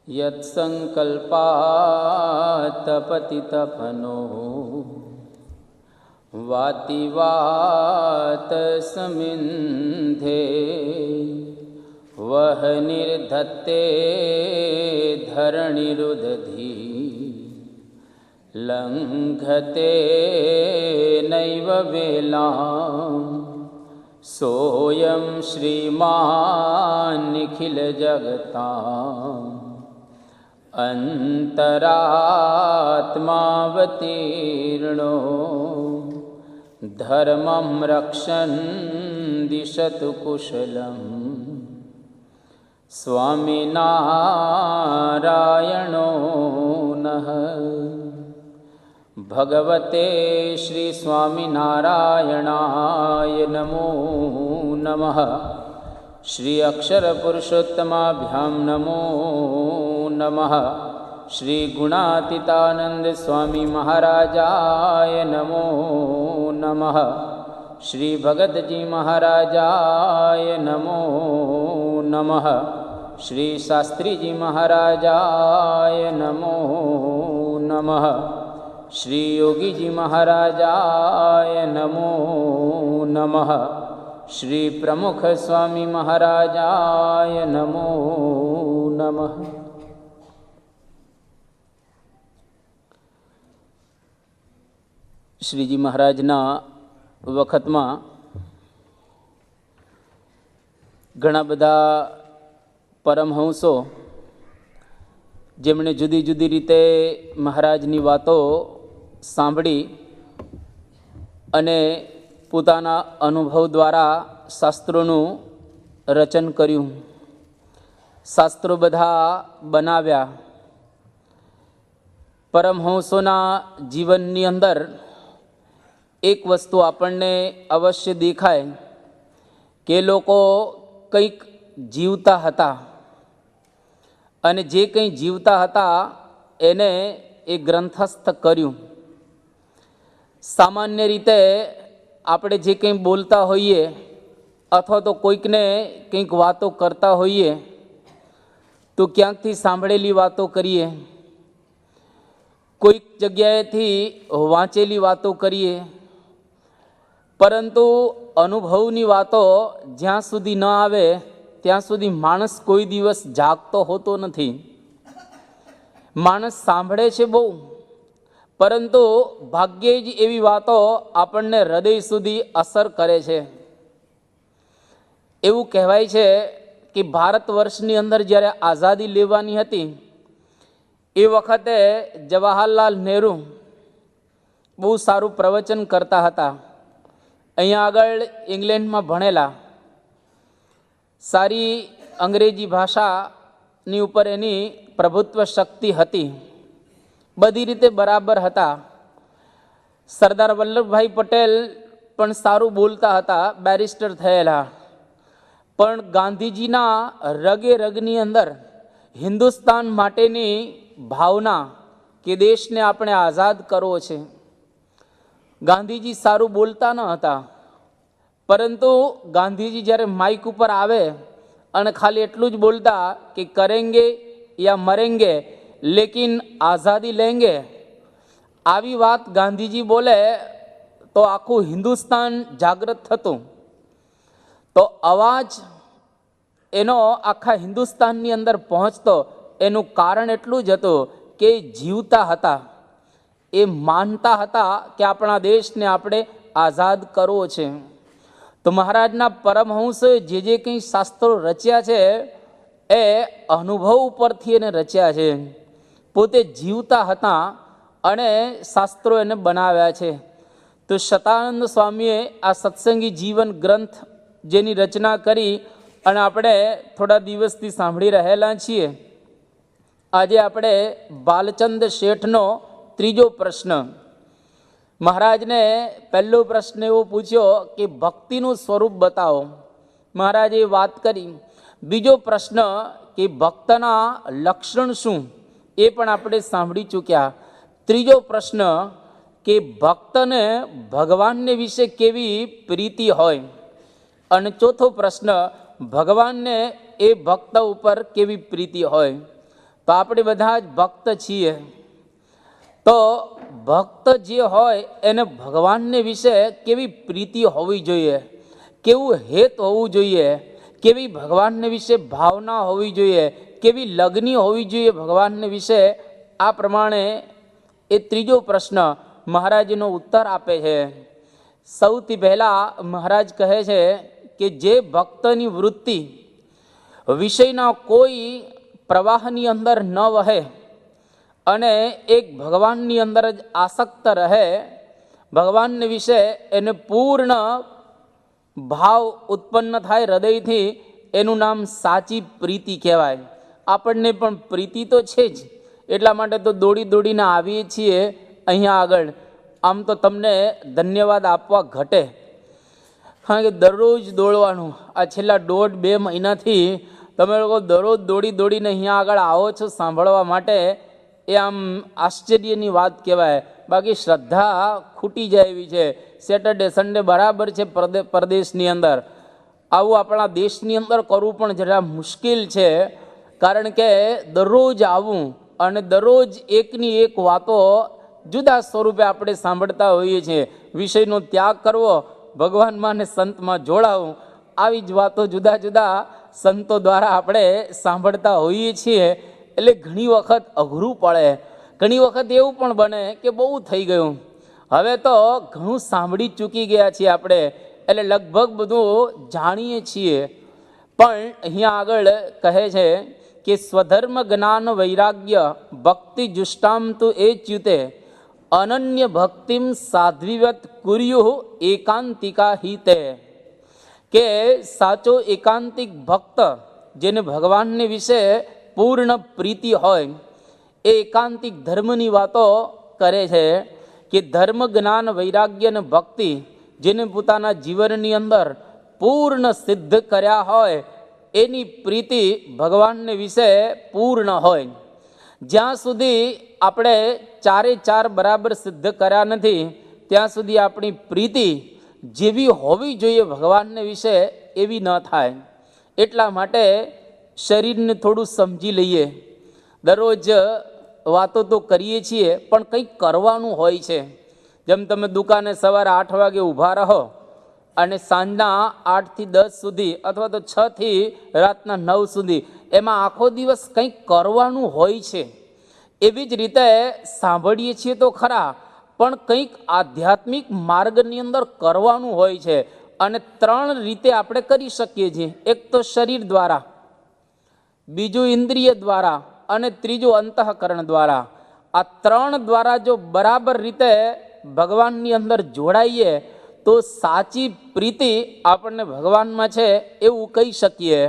यत्सङ्कल्पात्पतितपनो वातिवात समिन्धे वह निर्धत्ते धरणिरुदधी लङ्घते नैव वेलाम् सोऽयं श्रीमान् निखिलजगताम् अन्तरात्मावतीर्णो धर्मं रक्षन् दिशतु कुशलम् स्वामिनारायणो नः। भगवते श्री स्वामिनारायणाय नमो नमः। श्री अक्षर पुरुषोत्तमाभ्यां नमो नमः। श्री गुणातीतानंद स्वामी महाराजाय नमो नमः। श्री भगत जी महाराजाय नमो नमः। श्री शास्त्री जी महाराजाय नमो नमः। श्री योगी जी महाराजाय नमो नमः। श्री प्रमुख स्वामी महाराजाय नमो नमः। श्रीजी महाराजना वखतमां घणा बधा परमहंसो जेमणे जुदी जुदी रीते महाराजनी वातो सांभળી અને પોતાના અનુભવ દ્વારા શાસ્ત્રોનું રચન કર્યું. શાસ્ત્રો બધા બનાવ્યા. પરમહંસોના જીવનની અંદર એક વસ્તુ આપણને અવશ્ય દેખાય કે લોકો કંઈક જીવતા હતા અને જે કંઈ જીવતા હતા એને એ ગ્રંથસ્થ કર્યું. સામાન્ય રીતે આપણે જે કંઈ બોલતા હોઈએ અથવા તો કોઈકને કંઈક વાતો કરતા હોઈએ તો ક્યાંકથી સાંભળેલી વાતો કરીએ, કોઈક જગ્યાએથી વાંચેલી વાતો કરીએ, પરંતુ અનુભવની વાતો જ્યાં સુધી ન આવે ત્યાં સુધી માણસ કોઈ દિવસ જાગતો હોતો નથી. માણસ સાંભળે છે બહુ, પરંતુ ભાગ્યે જ એવી વાતો આપણને હૃદય સુધી અસર કરે છે. એવું કહેવાય છે કે ભારત વર્ષની અંદર જ્યારે આઝાદી લેવાની હતી એ વખતે જવાહરલાલ નહેરુ બહુ સારું પ્રવચન કરતા હતા. અહીંયા આગળ ઇંગ્લેન્ડમાં ભણેલા, સારી અંગ્રેજી ભાષાની ઉપર એની પ્રભુત્વ શક્તિ હતી, બધી રીતે બરાબર હતા. સરદાર વલ્લભભાઈ પટેલ પણ સારું બોલતા હતા, બેરિસ્ટર થયેલા, પણ ગાંધીજીના રગે રગની અંદર હિન્દુસ્તાન માટેની ભાવના કે દેશને આપણે આઝાદ કરવો છે. ગાંધીજી સારું બોલતા ન હતા, પરંતુ ગાંધીજી જ્યારે માઇક ઉપર આવે અને ખાલી એટલું જ બોલતા કે કરેંગે યા મરેંગે લેકિન આઝાદી લેંગે, આવી વાત ગાંધીજી બોલે તો આખું હિન્દુસ્તાન જાગૃત થતું. તો અવાજ એનો આખા હિન્દુસ્તાનની અંદર પહોંચતો. એનું કારણ એટલું જ હતું કે જીવતા હતા, એ માનતા હતા કે આપણા દેશને આપણે આઝાદ કરવો છે. તો મહારાજના પરમહંસ જે કંઈ શાસ્ત્રો રચ્યા છે એ અનુભવ ઉપરથી એને રચ્યા છે. પોતે જીવતા હતા અને શાસ્ત્રો એને બનાવ્યા છે. તો શતાનંદ સ્વામીએ આ સત્સંગી જીવન ગ્રંથ જેની રચના કરી અને આપણે થોડા દિવસથી સાંભળી રહેલા છીએ. આજે આપણે બાલચંદ શેઠનો ત્રીજો પ્રશ્ન. મહારાજને પહેલો પ્રશ્ન એવો પૂછ્યો કે ભક્તિનું સ્વરૂપ બતાવો. મહારાજે વાત કરી. બીજો પ્રશ્ન કે ભક્તના લક્ષણ શું, એ પણ આપણે સાંભળી ચૂક્યા. ત્રીજો પ્રશ્ન કે ભક્તને ભગવાનને વિશે કેવી પ્રીતિ હોય. અને ચોથો પ્રશ્ન ભગવાનને એ ભક્ત ઉપર કેવી પ્રીતિ હોય. તો આપણે બધા જ ભક્ત છીએ. તો ભક્ત જે હોય એને ભગવાનને વિશે કેવી પ્રીતિ હોવી જોઈએ, કેવું હેત હોવું જોઈએ, કેવી ભગવાનને વિશે ભાવના હોવી જોઈએ, કેવી લગ્ની હોવી જોઈએ ભગવાનને વિશે. આ પ્રમાણે એ ત્રીજો પ્રશ્ન મહારાજનો ઉત્તર આપે છે. સૌથી પહેલાં મહારાજ કહે છે કે જે ભક્તની વૃત્તિ વિષયના કોઈ પ્રવાહની અંદર ન વહે અને એક ભગવાનની અંદર જ આસક્ત રહે, ભગવાનને વિશે એને પૂર્ણ ભાવ ઉત્પન્ન થાય હૃદયથી, એનું નામ સાચી પ્રીતિ કહેવાય. આપણને પણ પ્રીતિ તો છે જ, એટલા માટે તો દોડી દોડીને આવીએ છીએ અહીંયા આગળ. આમ તો તમને ધન્યવાદ આપવા ઘટે, કારણ કે દરરોજ દોડવાનું. આ છેલ્લા 1.5-2 મહિનાથી તમે લોકો દરરોજ દોડી દોડીને અહીંયા આગળ આવો છો સાંભળવા માટે, એ આમ આશ્ચર્યની વાત કહેવાય. બાકી શ્રદ્ધા ખૂટી જાય એવી છે. સેટરડે સન્ડે બરાબર છે પરદેશની અંદર, આવું આપણા દેશની અંદર કરવું પણ જરા મુશ્કેલ છે. કારણ કે દરરોજ આવું અને દરરોજ એકની એક વાતો જુદા સ્વરૂપે આપણે સાંભળતા હોઈએ છીએ. વિષયનો ત્યાગ કરવો, ભગવાનમાં અને સંતમાં જોડાવું, આવી જ વાતો જુદા જુદા સંતો દ્વારા આપણે સાંભળતા હોઈએ છીએ. એટલે ઘણી વખત અઘરું પડે, ઘણી વખત એવું પણ બને કે બહુ થઈ ગયું, હવે તો ઘણું સાંભળી ચૂકી ગયા છીએ આપણે, એટલે લગભગ બધું જાણીએ છીએ. પણ અહીંયા આગળ કહે છે કે સ્વધર્મ જ્ઞાન વૈરાગ્ય ભક્તિ જુષ્ટામ તુ એ ચ્યુતે અનન્ય ભક્તિમ સાધ્વિવત કુર્યુ એકાંતિકા હિતે. કે સાચો એકાંતિક ભક્ત, જેને ભગવાનને વિશે પૂર્ણ પ્રીતિ હોય, એ એકાંતિક ધર્મની વાતો કરે છે. કે ધર્મ જ્ઞાન વૈરાગ્ય અને ભક્તિ જેને પોતાના જીવનની અંદર પૂર્ણ સિદ્ધ કર્યા હોય, એની પ્રીતિ ભગવાનને વિશે પૂર્ણ હોય. જ્યાં સુધી આપણે 4 બરાબર સિદ્ધ કર્યા નથી, ત્યાં સુધી આપણી પ્રીતિ જેવી હોવી જોઈએ ભગવાનને વિશે એવી ન થાય. એટલા માટે શરીરને થોડું સમજી લઈએ. દરરોજ વાતો તો કરીએ છીએ, પણ કંઈક કરવાનું હોય છે. જેમ તમે દુકાને સવારે 8 વાગે ઊભા રહો અને સાંજના 8 થી 10 સુધી અથવા તો 6 થી રાતના 9 સુધી, એમાં આખો દિવસ કંઈક કરવાનું હોય છે. એવી જ રીતે સાંભળીએ છીએ તો ખરા, પણ કંઈક આધ્યાત્મિક માર્ગની અંદર કરવાનું હોય છે. અને 3 રીતે આપણે કરી શકીએ છીએ. એક તો શરીર દ્વારા, બીજું ઇન્દ્રિય દ્વારા અને ત્રીજું અંતઃકરણ દ્વારા. આ 3 દ્વારા જો બરાબર રીતે ભગવાનની અંદર જોડાઈએ તો સાચી પ્રીતિ આપણને ભગવાનમાં છે એવું કહી શકીએ.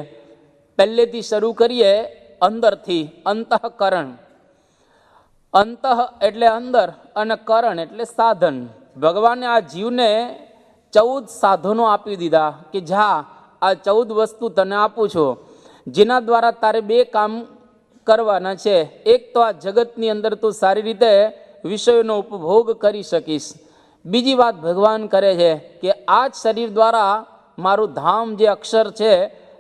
પહેલેથી શરૂ કરીએ અંદરથી. અંતઃકરણ, અંતઃ એટલે અંદર અને કરણ એટલે સાધન. ભગવાને આ જીવને 14 સાધનો આપી દીધા કે જા આ 14 વસ્તુ તને આપું છું, જેના દ્વારા તારે 2 કામ કરવાના છે. એક તો આ જગતની અંદર તું સારી રીતે વિષયોનો ઉપભોગ કરી શકીશ. બીજી વાત ભગવાન કરે છે કે આ જ શરીર દ્વારા મારું ધામ જે અક્ષર છે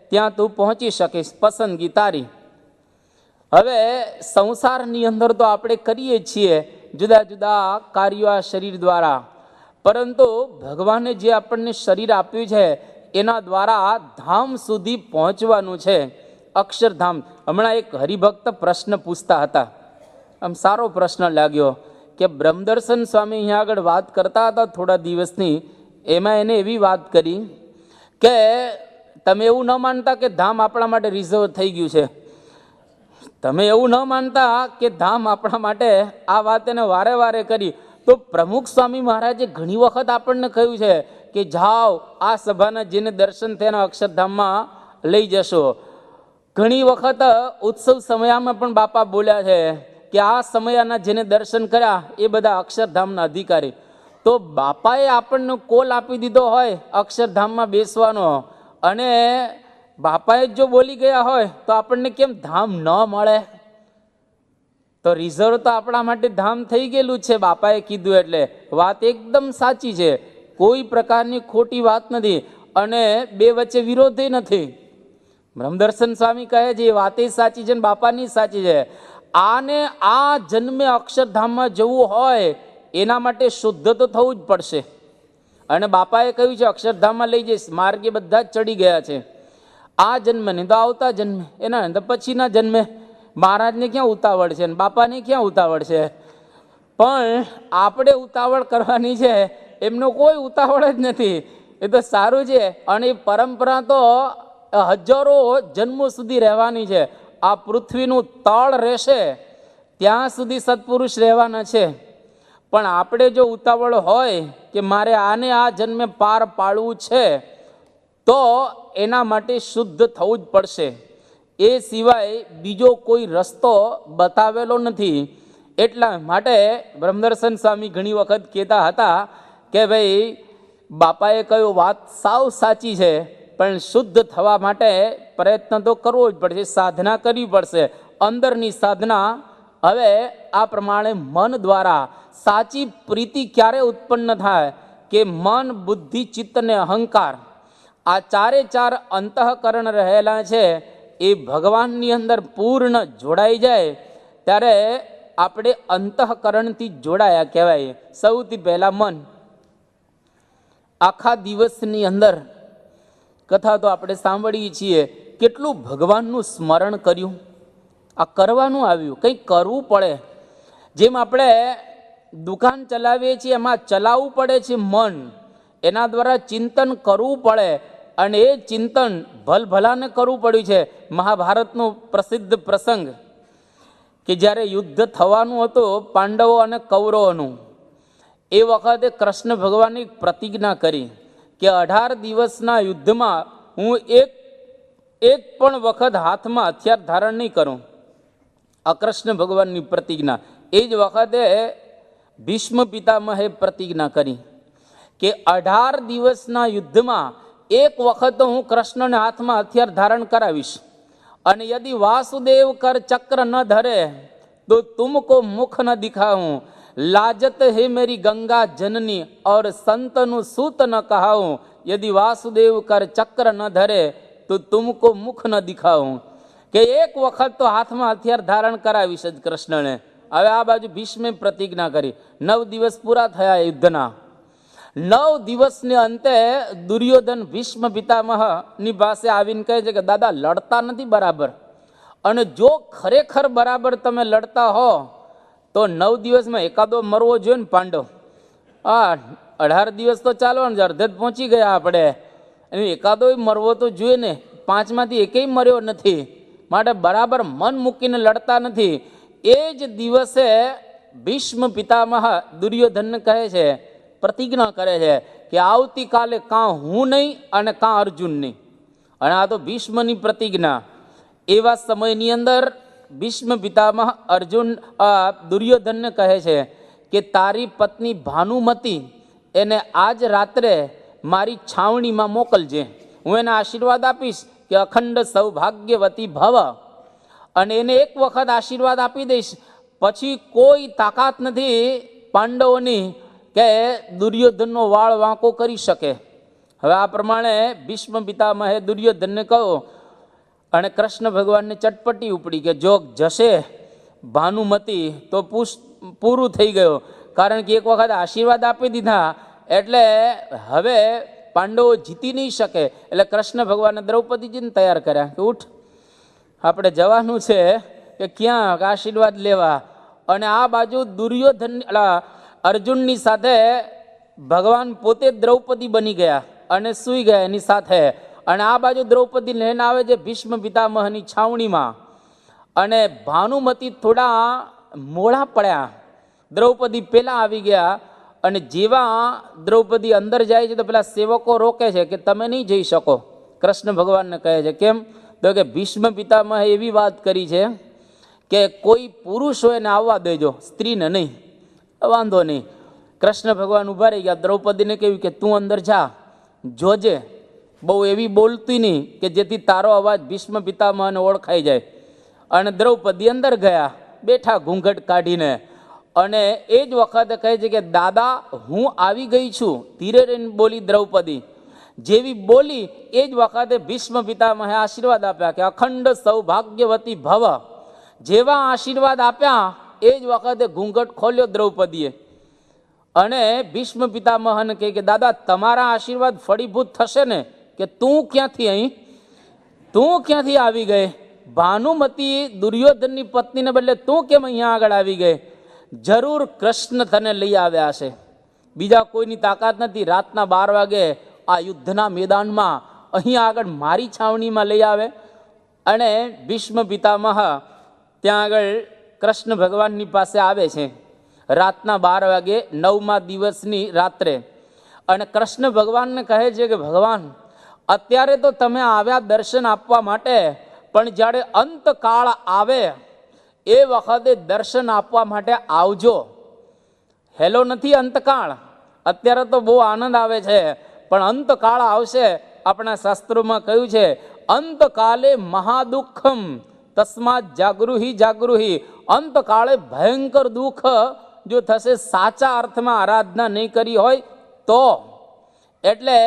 ત્યાં તું પહોંચી શકીશ, પસંદગી તારી. હવે સંસારની અંદર તો આપણે કરીએ છીએ જુદા જુદા કાર્યો આ શરીર દ્વારા, પરંતુ ભગવાને જે આપણને શરીર આપ્યું છે એના દ્વારા ધામ સુધી પહોંચવાનું છે, અક્ષરધામ. હમણાં એક હરિભક્ત પ્રશ્ન પૂછતા હતા, આમ સારો પ્રશ્ન લાગ્યો કે બ્રહ્મદર્શન સ્વામી અહીંયા આગળ વાત કરતા હતા થોડા દિવસની, એમાં એને એવી વાત કરી કે તમે એવું ન માનતા કે ધામ આપણા માટે રિઝર્વ થઈ ગયું છે, તમે એવું ન માનતા કે ધામ આપણા માટે, આ વાત એને વારે વારે કરી. તો પ્રમુખ સ્વામી મહારાજે ઘણી વખત આપણને કહ્યું છે કે જાઓ આ સભાના જેને દર્શન થયાના અક્ષરધામમાં લઈ જશો. ઘણી વખત ઉત્સવ સમયમાં પણ બાપા બોલ્યા છે કે આ સમયના જેને દર્શન કર્યા એ બધા અક્ષરધામના અધિકારી. તો બાપાએ આપણને કોલ આપી દીધો હોય અક્ષરધામમાં બેસવાનો, અને બાપાએ જો બોલી ગયા હોય તો આપણને કેમ ધામ ન મળે? તો રિઝર્વ તો આપણા માટે ધામ થઈ ગયેલું છે બાપાએ કીધું એટલે. વાત એકદમ સાચી છે, કોઈ પ્રકારની ખોટી વાત નથી અને બે વચ્ચે વિરોધ નથી. બ્રહ્મદર્શન સ્વામી કહે છે એ વાતે સાચી છે ને બાપાની સાચી છે. આને આ જન્મે અક્ષરધામમાં જવું હોય એના માટે શુદ્ધ તો થવું જ પડશે. અને બાપાએ કહ્યું છે અક્ષરધામમાં લઈ જઈશ, માર્ગે બધા જ ચડી ગયા છે. આ જન્મે નહીં તો આવતા જન્મે, એના નહીં તો પછીના જન્મે. મહારાજને ક્યાં ઉતાવળ છે ને બાપાને ક્યાં ઉતાવળ છે? પણ આપણે ઉતાવળ કરવાની છે, એમનો કોઈ ઉતાવળ જ નથી. એ તો સારું છે. અને એ પરંપરા તો હજારો જન્મો સુધી રહેવાની છે. આ પૃથ્વીનું તળ રહેશે ત્યાં સુધી સત્પુરુષ રહેવાના છે. પણ આપણે જો ઉતાવળ હોય કે મારે આને આ જન્મે પાર પાડવું છે તો એના માટે શુદ્ધ થવું જ પડશે. એ સિવાય બીજો કોઈ રસ્તો બતાવેલો નથી. એટલા માટે બ્રહ્મદર્શન સ્વામી ઘણી વખત કહેતા હતા કે ભાઈ બાપાએ કહ્યું વાત સાવ સાચી છે, પણ શુદ્ધ થવા માટે પ્રયત્ન તો કરવો જ પડશે, સાધના કરવી પડશે, અંદરની સાધના. હવે આ પ્રમાણે મન દ્વારા સાચી પ્રીતિ ક્યારે ઉત્પન્ન થાય કે મન, બુદ્ધિ, ચિત્ત ને અહંકાર, આ ચારે ચાર અંતઃકરણ રહેલા છે એ ભગવાનની અંદર પૂર્ણ જોડાઈ જાય ત્યારે આપણે અંતઃકરણથી જોડાયા કહેવાય. સૌથી પહેલા મન. આખા દિવસની અંદર કથા તો આપણે સાંભળીએ છીએ, કેટલું ભગવાનનું સ્મરણ કર્યું. આ કરવાનું આવ્યું, કંઈક કરવું પડે. જેમ આપણે દુકાન ચલાવીએ છીએ એમાં ચલાવવું પડે છે મન, એના દ્વારા ચિંતન કરવું પડે. અને એ ચિંતન ભલભલાને કરવું પડ્યું છે. મહાભારતનો પ્રસિદ્ધ પ્રસંગ કે જ્યારે યુદ્ધ થવાનું હતું પાંડવો અને કૌરવોનું, એ વખતે કૃષ્ણ ભગવાને પ્રતિજ્ઞા કરી કે 18 દિવસના યુદ્ધમાં હું એક પણ વખત હાથમાં હથિયાર ધારણ નહીં કરું. આ કૃષ્ણ ભગવાનની પ્રતિજ્ઞા. એ જ વખતે ભીષ્મ પિતામહે પ્રતિજ્ઞા કરી કે 18 દિવસના યુદ્ધમાં એક વખત હું કૃષ્ણને હાથમાં હથિયાર ધારણ કરાવીશ, અને યદિ વાસુદેવ કર ચક્ર ન ધરે તો તુમકો મુખ ન દિખાઉં, લાજત હે મેરી ગંગા જનની और સંતનું સૂત ન કહાઉં, યદि વાસુદેવ કર ચક્ર ન ધરે તો તુમકો મુખ ન દિખાઉં. કે એક વખત તો હાથમાં હથિયાર ધારણ કરાવીશ જ કૃષ્ણને. હવે આ બાજુ ભીષ્મે પ્રતિજ્ઞા કરી. 9 દિવસ પૂરા થયા યુદ્ધના. 9 દિવસને અંતે દુર્યોધન ભીષ્મ પિતામહની પાસે આવીને કહે છે કે દાદા લડતા નથી બરાબર, અને જો ખરેખર બરાબર તમે લડતા હો તો 9 દિવસમાં એકાદો મરવો જોઈએ ને પાંડવ. 18 દિવસ તો ચાલો ને, અડધે જ પહોંચી ગયા આપણે, એનો એકાદો મરવો તો જોઈએ ને. 5માંથી એકેય મર્યો નથી, માટે બરાબર મન મૂકીને લડતા નથી. એ જ દિવસે ભીષ્મ પિતામહ દુર્યોધનને કહે છે, પ્રતિજ્ઞા કરે છે કે આવતીકાલે કાં હું નહીં અને કાં અર્જુન નહીં. અને આ તો ભીષ્મની પ્રતિજ્ઞા. એવા સમયની અંદર ભીષ્મ પિતામહ દુર્યોધનને કહે છે કે તારી પત્ની ભાનુમતી એને આજ રાત્રે મારી છાવણીમાં મોકલજે, હું એને આશીર્વાદ આપીશ કે અખંડ સૌભાગ્યવતી ભવ, અને એને એક વખત આશીર્વાદ આપી દઈશ, પછી કોઈ તાકાત નથી પાંડવોની કે દુર્યોધનનો વાળ વાંકો કરી શકે. હવે આ પ્રમાણે ભીષ્મ પિતામહે દુર્યોધનને કહ્યું, અને કૃષ્ણ ભગવાનને ચટપટી ઉપડી કે જો જશે ભાનુમતી તો પૂરું થઈ ગયું, કારણ કે એક વખત આશીર્વાદ આપી દીધા એટલે હવે પાંડવો જીતી નહીં શકે. એટલે કૃષ્ણ ભગવાને દ્રૌપદીજીને તૈયાર કર્યા કે ઉઠ, આપણે જવાનું છે કે ક્યાં આશીર્વાદ લેવા. અને આ બાજુ દુર્યોધન અર્જુનની સાથે ભગવાન પોતે દ્રૌપદી બની ગયા અને સૂઈ ગયા એની સાથે. અને આ બાજુ દ્રૌપદી લઈને આવે છે ભીષ્મ પિતામહની છાવણીમાં, અને ભાનુમતી થોડા મોડા પડ્યા, દ્રૌપદી પહેલાં આવી ગયા. અને જેવા દ્રૌપદી અંદર જાય છે તો પેલા સેવકો રોકે છે કે તમે નહીં જઈ શકો. કૃષ્ણ ભગવાનને કહે છે કેમ? તો કે ભીષ્મ પિતામહે એવી વાત કરી છે કે કોઈ પુરુષ હોય ને આવવા દેજો, સ્ત્રીને નહીં. વાંધો નહીં. કૃષ્ણ ભગવાન ઊભા રહી ગયા. દ્રૌપદીને કહ્યું કે તું અંદર જા, જોજે બહુ એવી બોલતી નહીં કે જેથી તારો અવાજ ભીષ્મ પિતામહને ઓળખાઈ જાય. અને દ્રૌપદી અંદર ગયા, બેઠા ઘૂંઘટ કાઢીને. અને એ જ વખતે કહે છે કે દાદા હું આવી ગઈ છું. ધીરે રહીને બોલી દ્રૌપદી જેવી બોલી એ જ વખતે ભીષ્મ પિતામહે આશીર્વાદ આપ્યા કે અખંડ સૌભાગ્યવતી ભવ. જેવા આશીર્વાદ આપ્યા એ જ વખતે ઘૂંઘટ ખોલ્યો દ્રૌપદીએ અને ભીષ્મ પિતામહને કહે કે દાદા તમારા આશીર્વાદ ફળીભૂત થશે ને? કે તું ક્યાંથી આવી ગઈ? ભાનુમતી દુર્યોધનની પત્નીને બદલે તું કેમ અહીંયા આગળ આવી ગઈ? જરૂર કૃષ્ણ તને લઈ આવ્યા છે, બીજા કોઈની તાકાત નથી. રાતના 12 વાગે આ યુદ્ધના મેદાનમાં અહીંયા આગળ મારી છાવણીમાં લઈ આવે. અને ભીષ્મ પિતામહ ત્યાં આગળ કૃષ્ણ ભગવાનની પાસે આવે છે રાતના 12 વાગે 9મા દિવસની રાત્રે. અને કૃષ્ણ ભગવાનને કહે છે કે ભગવાન અત્યારે તો તમે આવ્યા દર્શન આપવા માટે, પણ જ્યારે અંતકાળ આવે એ વખતે દર્શન આપવા માટે આવજો. હેલો નથી અંતકાળ, અત્યારે તો બહુ આનંદ આવે છે, પણ અંતકાળ આવશે. આપણા શાસ્ત્રોમાં કહ્યું છે અંતકાલે મહાદુઃખમ તસ્માત જાગૃહી. અંતકાળે ભયંકર દુઃખ જો થશે સાચા અર્થમાં આરાધના નહીં કરી હોય તો. એટલે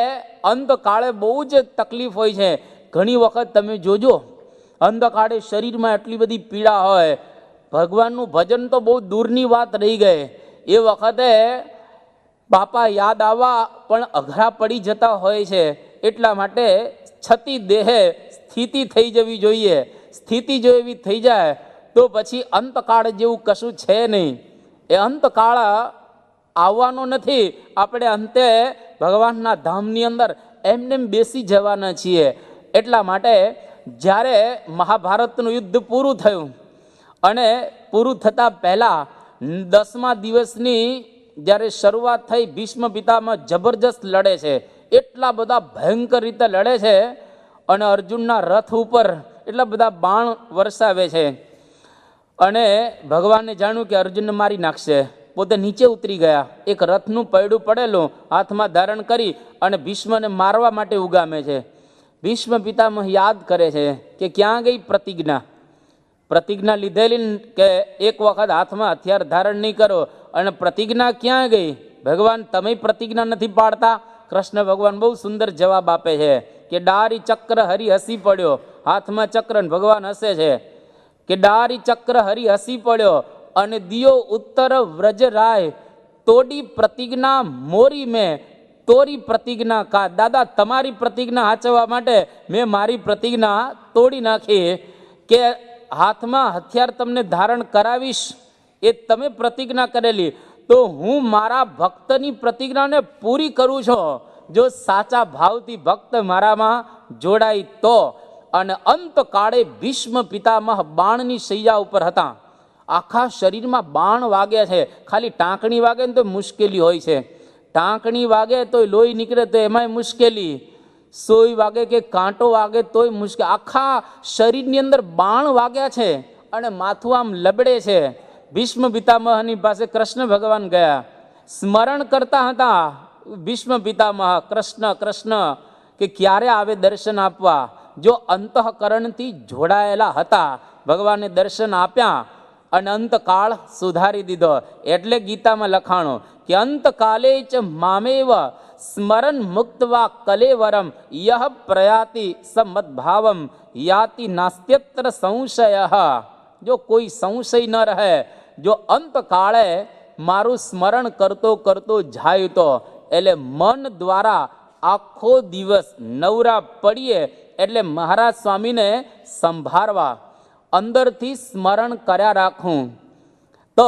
અંતકાળે બહુ જ તકલીફ હોય છે. ઘણી વખત તમે જોજો અંતકાળે શરીરમાં એટલી બધી પીડા હોય, ભગવાનનું ભજન તો બહુ દૂરની વાત રહી ગઈ. એ વખતે બાપા યાદ આવવા પણ અઘરા પડી જતા હોય છે. એટલા માટે છતી દેહે સ્થિતિ થઈ જવી જોઈએ. સ્થિતિ જો એવી થઈ જાય તો પછી અંતકાળ જેવું કશું છે નહીં. એ અંતકાળ આવવાનો નથી. આપણે અંતે ભગવાનના ધામની અંદર એમને બેસી જવાના છીએ. એટલા માટે જ્યારે મહાભારતનું યુદ્ધ પૂરું થયું અને પૂરું થતાં પહેલાં 10મા દિવસની જ્યારે શરૂઆત થઈ, ભીષ્મ પિતામહ જબરજસ્ત લડે છે. એટલા બધા ભયંકર રીતે લડે છે અને અર્જુનના રથ ઉપર એટલા બધા બાણ વરસાવે છે. અને ભગવાને જાણ્યું કે અર્જુનને મારી નાખશે, પોતે નીચે ઉતરી ગયા. એક રથનું પૈડું પડેલું હાથમાં ધારણ કરી અને ભીષ્મને મારવા માટે ઉગામે છે. ભીષ્મ પિતામહ યાદ કરે છે કે ક્યાં ગઈ પ્રતિજ્ઞા લીધેલી કે એક વખત હાથમાં હથિયાર ધારણ નહીં કરો, અને પ્રતિજ્ઞા ક્યાં ગઈ? ભગવાન તમે પ્રતિજ્ઞા નથી પાડતા? કૃષ્ણ ભગવાન બહુ સુંદર જવાબ આપે છે કે ડારી ચક્ર હરી હસી પડ્યો. હાથમાં ચક્ર ભગવાન હસે છે કે ડારી ચક્ર હરી હસી પડ્યો અને દિયો ઉત્તર વ્રજ રાય તોડી પ્રતિજ્ઞા મોરી મેં તોરી પ્રતિજ્ઞા કા. દાદા તમારી પ્રતિજ્ઞા સાચવવા માટે મેં મારી પ્રતિજ્ઞા તોડી નાખી. કે હાથમાં હથિયાર તમને ધારણ કરાવીશ એ તમે પ્રતિજ્ઞા કરેલી, તો હું મારા ભક્તની પ્રતિજ્ઞાને પૂરી કરું છું જો સાચા ભાવથી ભક્ત મારામાં જોડાય તો. અને અંતકાળે ભીષ્મ પિતામહ બાણની શૈયા ઉપર હતા. આખા શરીરમાં બાણ વાગે છે. ખાલી ટાંકણી વાગે ને તો મુશ્કેલી હોય છે. ટાંકણી વાગે તોય લોહી નીકળે તો એમાંય મુશ્કેલી, સોય વાગે કે કાંટો વાગે તોય મુશ્કેલ. આખા શરીરની અંદર બાણ વાગ્યા છે અને માથું આમ લબડે છે. ભીષ્મ પિતામહની પાસે કૃષ્ણ ભગવાન ગયા, સ્મરણ કરતા હતા ભીષ્મ પિતામહ કૃષ્ણ કે ક્યારે આવે દર્શન આપવા. જો અંતઃકરણથી જોડાયેલા હતા, ભગવાને દર્શન આપ્યા અને અંતકાળ સુધારી દીધો. એટલે ગીતામાં લખાણો કે અંતકાલે ચ મામેવ સ્મરણ મુક્તવા કલેવરમ યહ પ્રયાતિ સમદભાવમ યાતિ નાસ્ત્યત્ર સંશય. જો કોઈ સંશય ન રહે, જો અંતકાળે મારું સ્મરણ કરતો કરતો જાય તો, એટલે મન દ્વારા આખો દિવસ નવરા પડીએ એટલે મહારાજ સ્વામીને સંભાળવા, અંદરથી સ્મરણ કર્યા રાખું. તો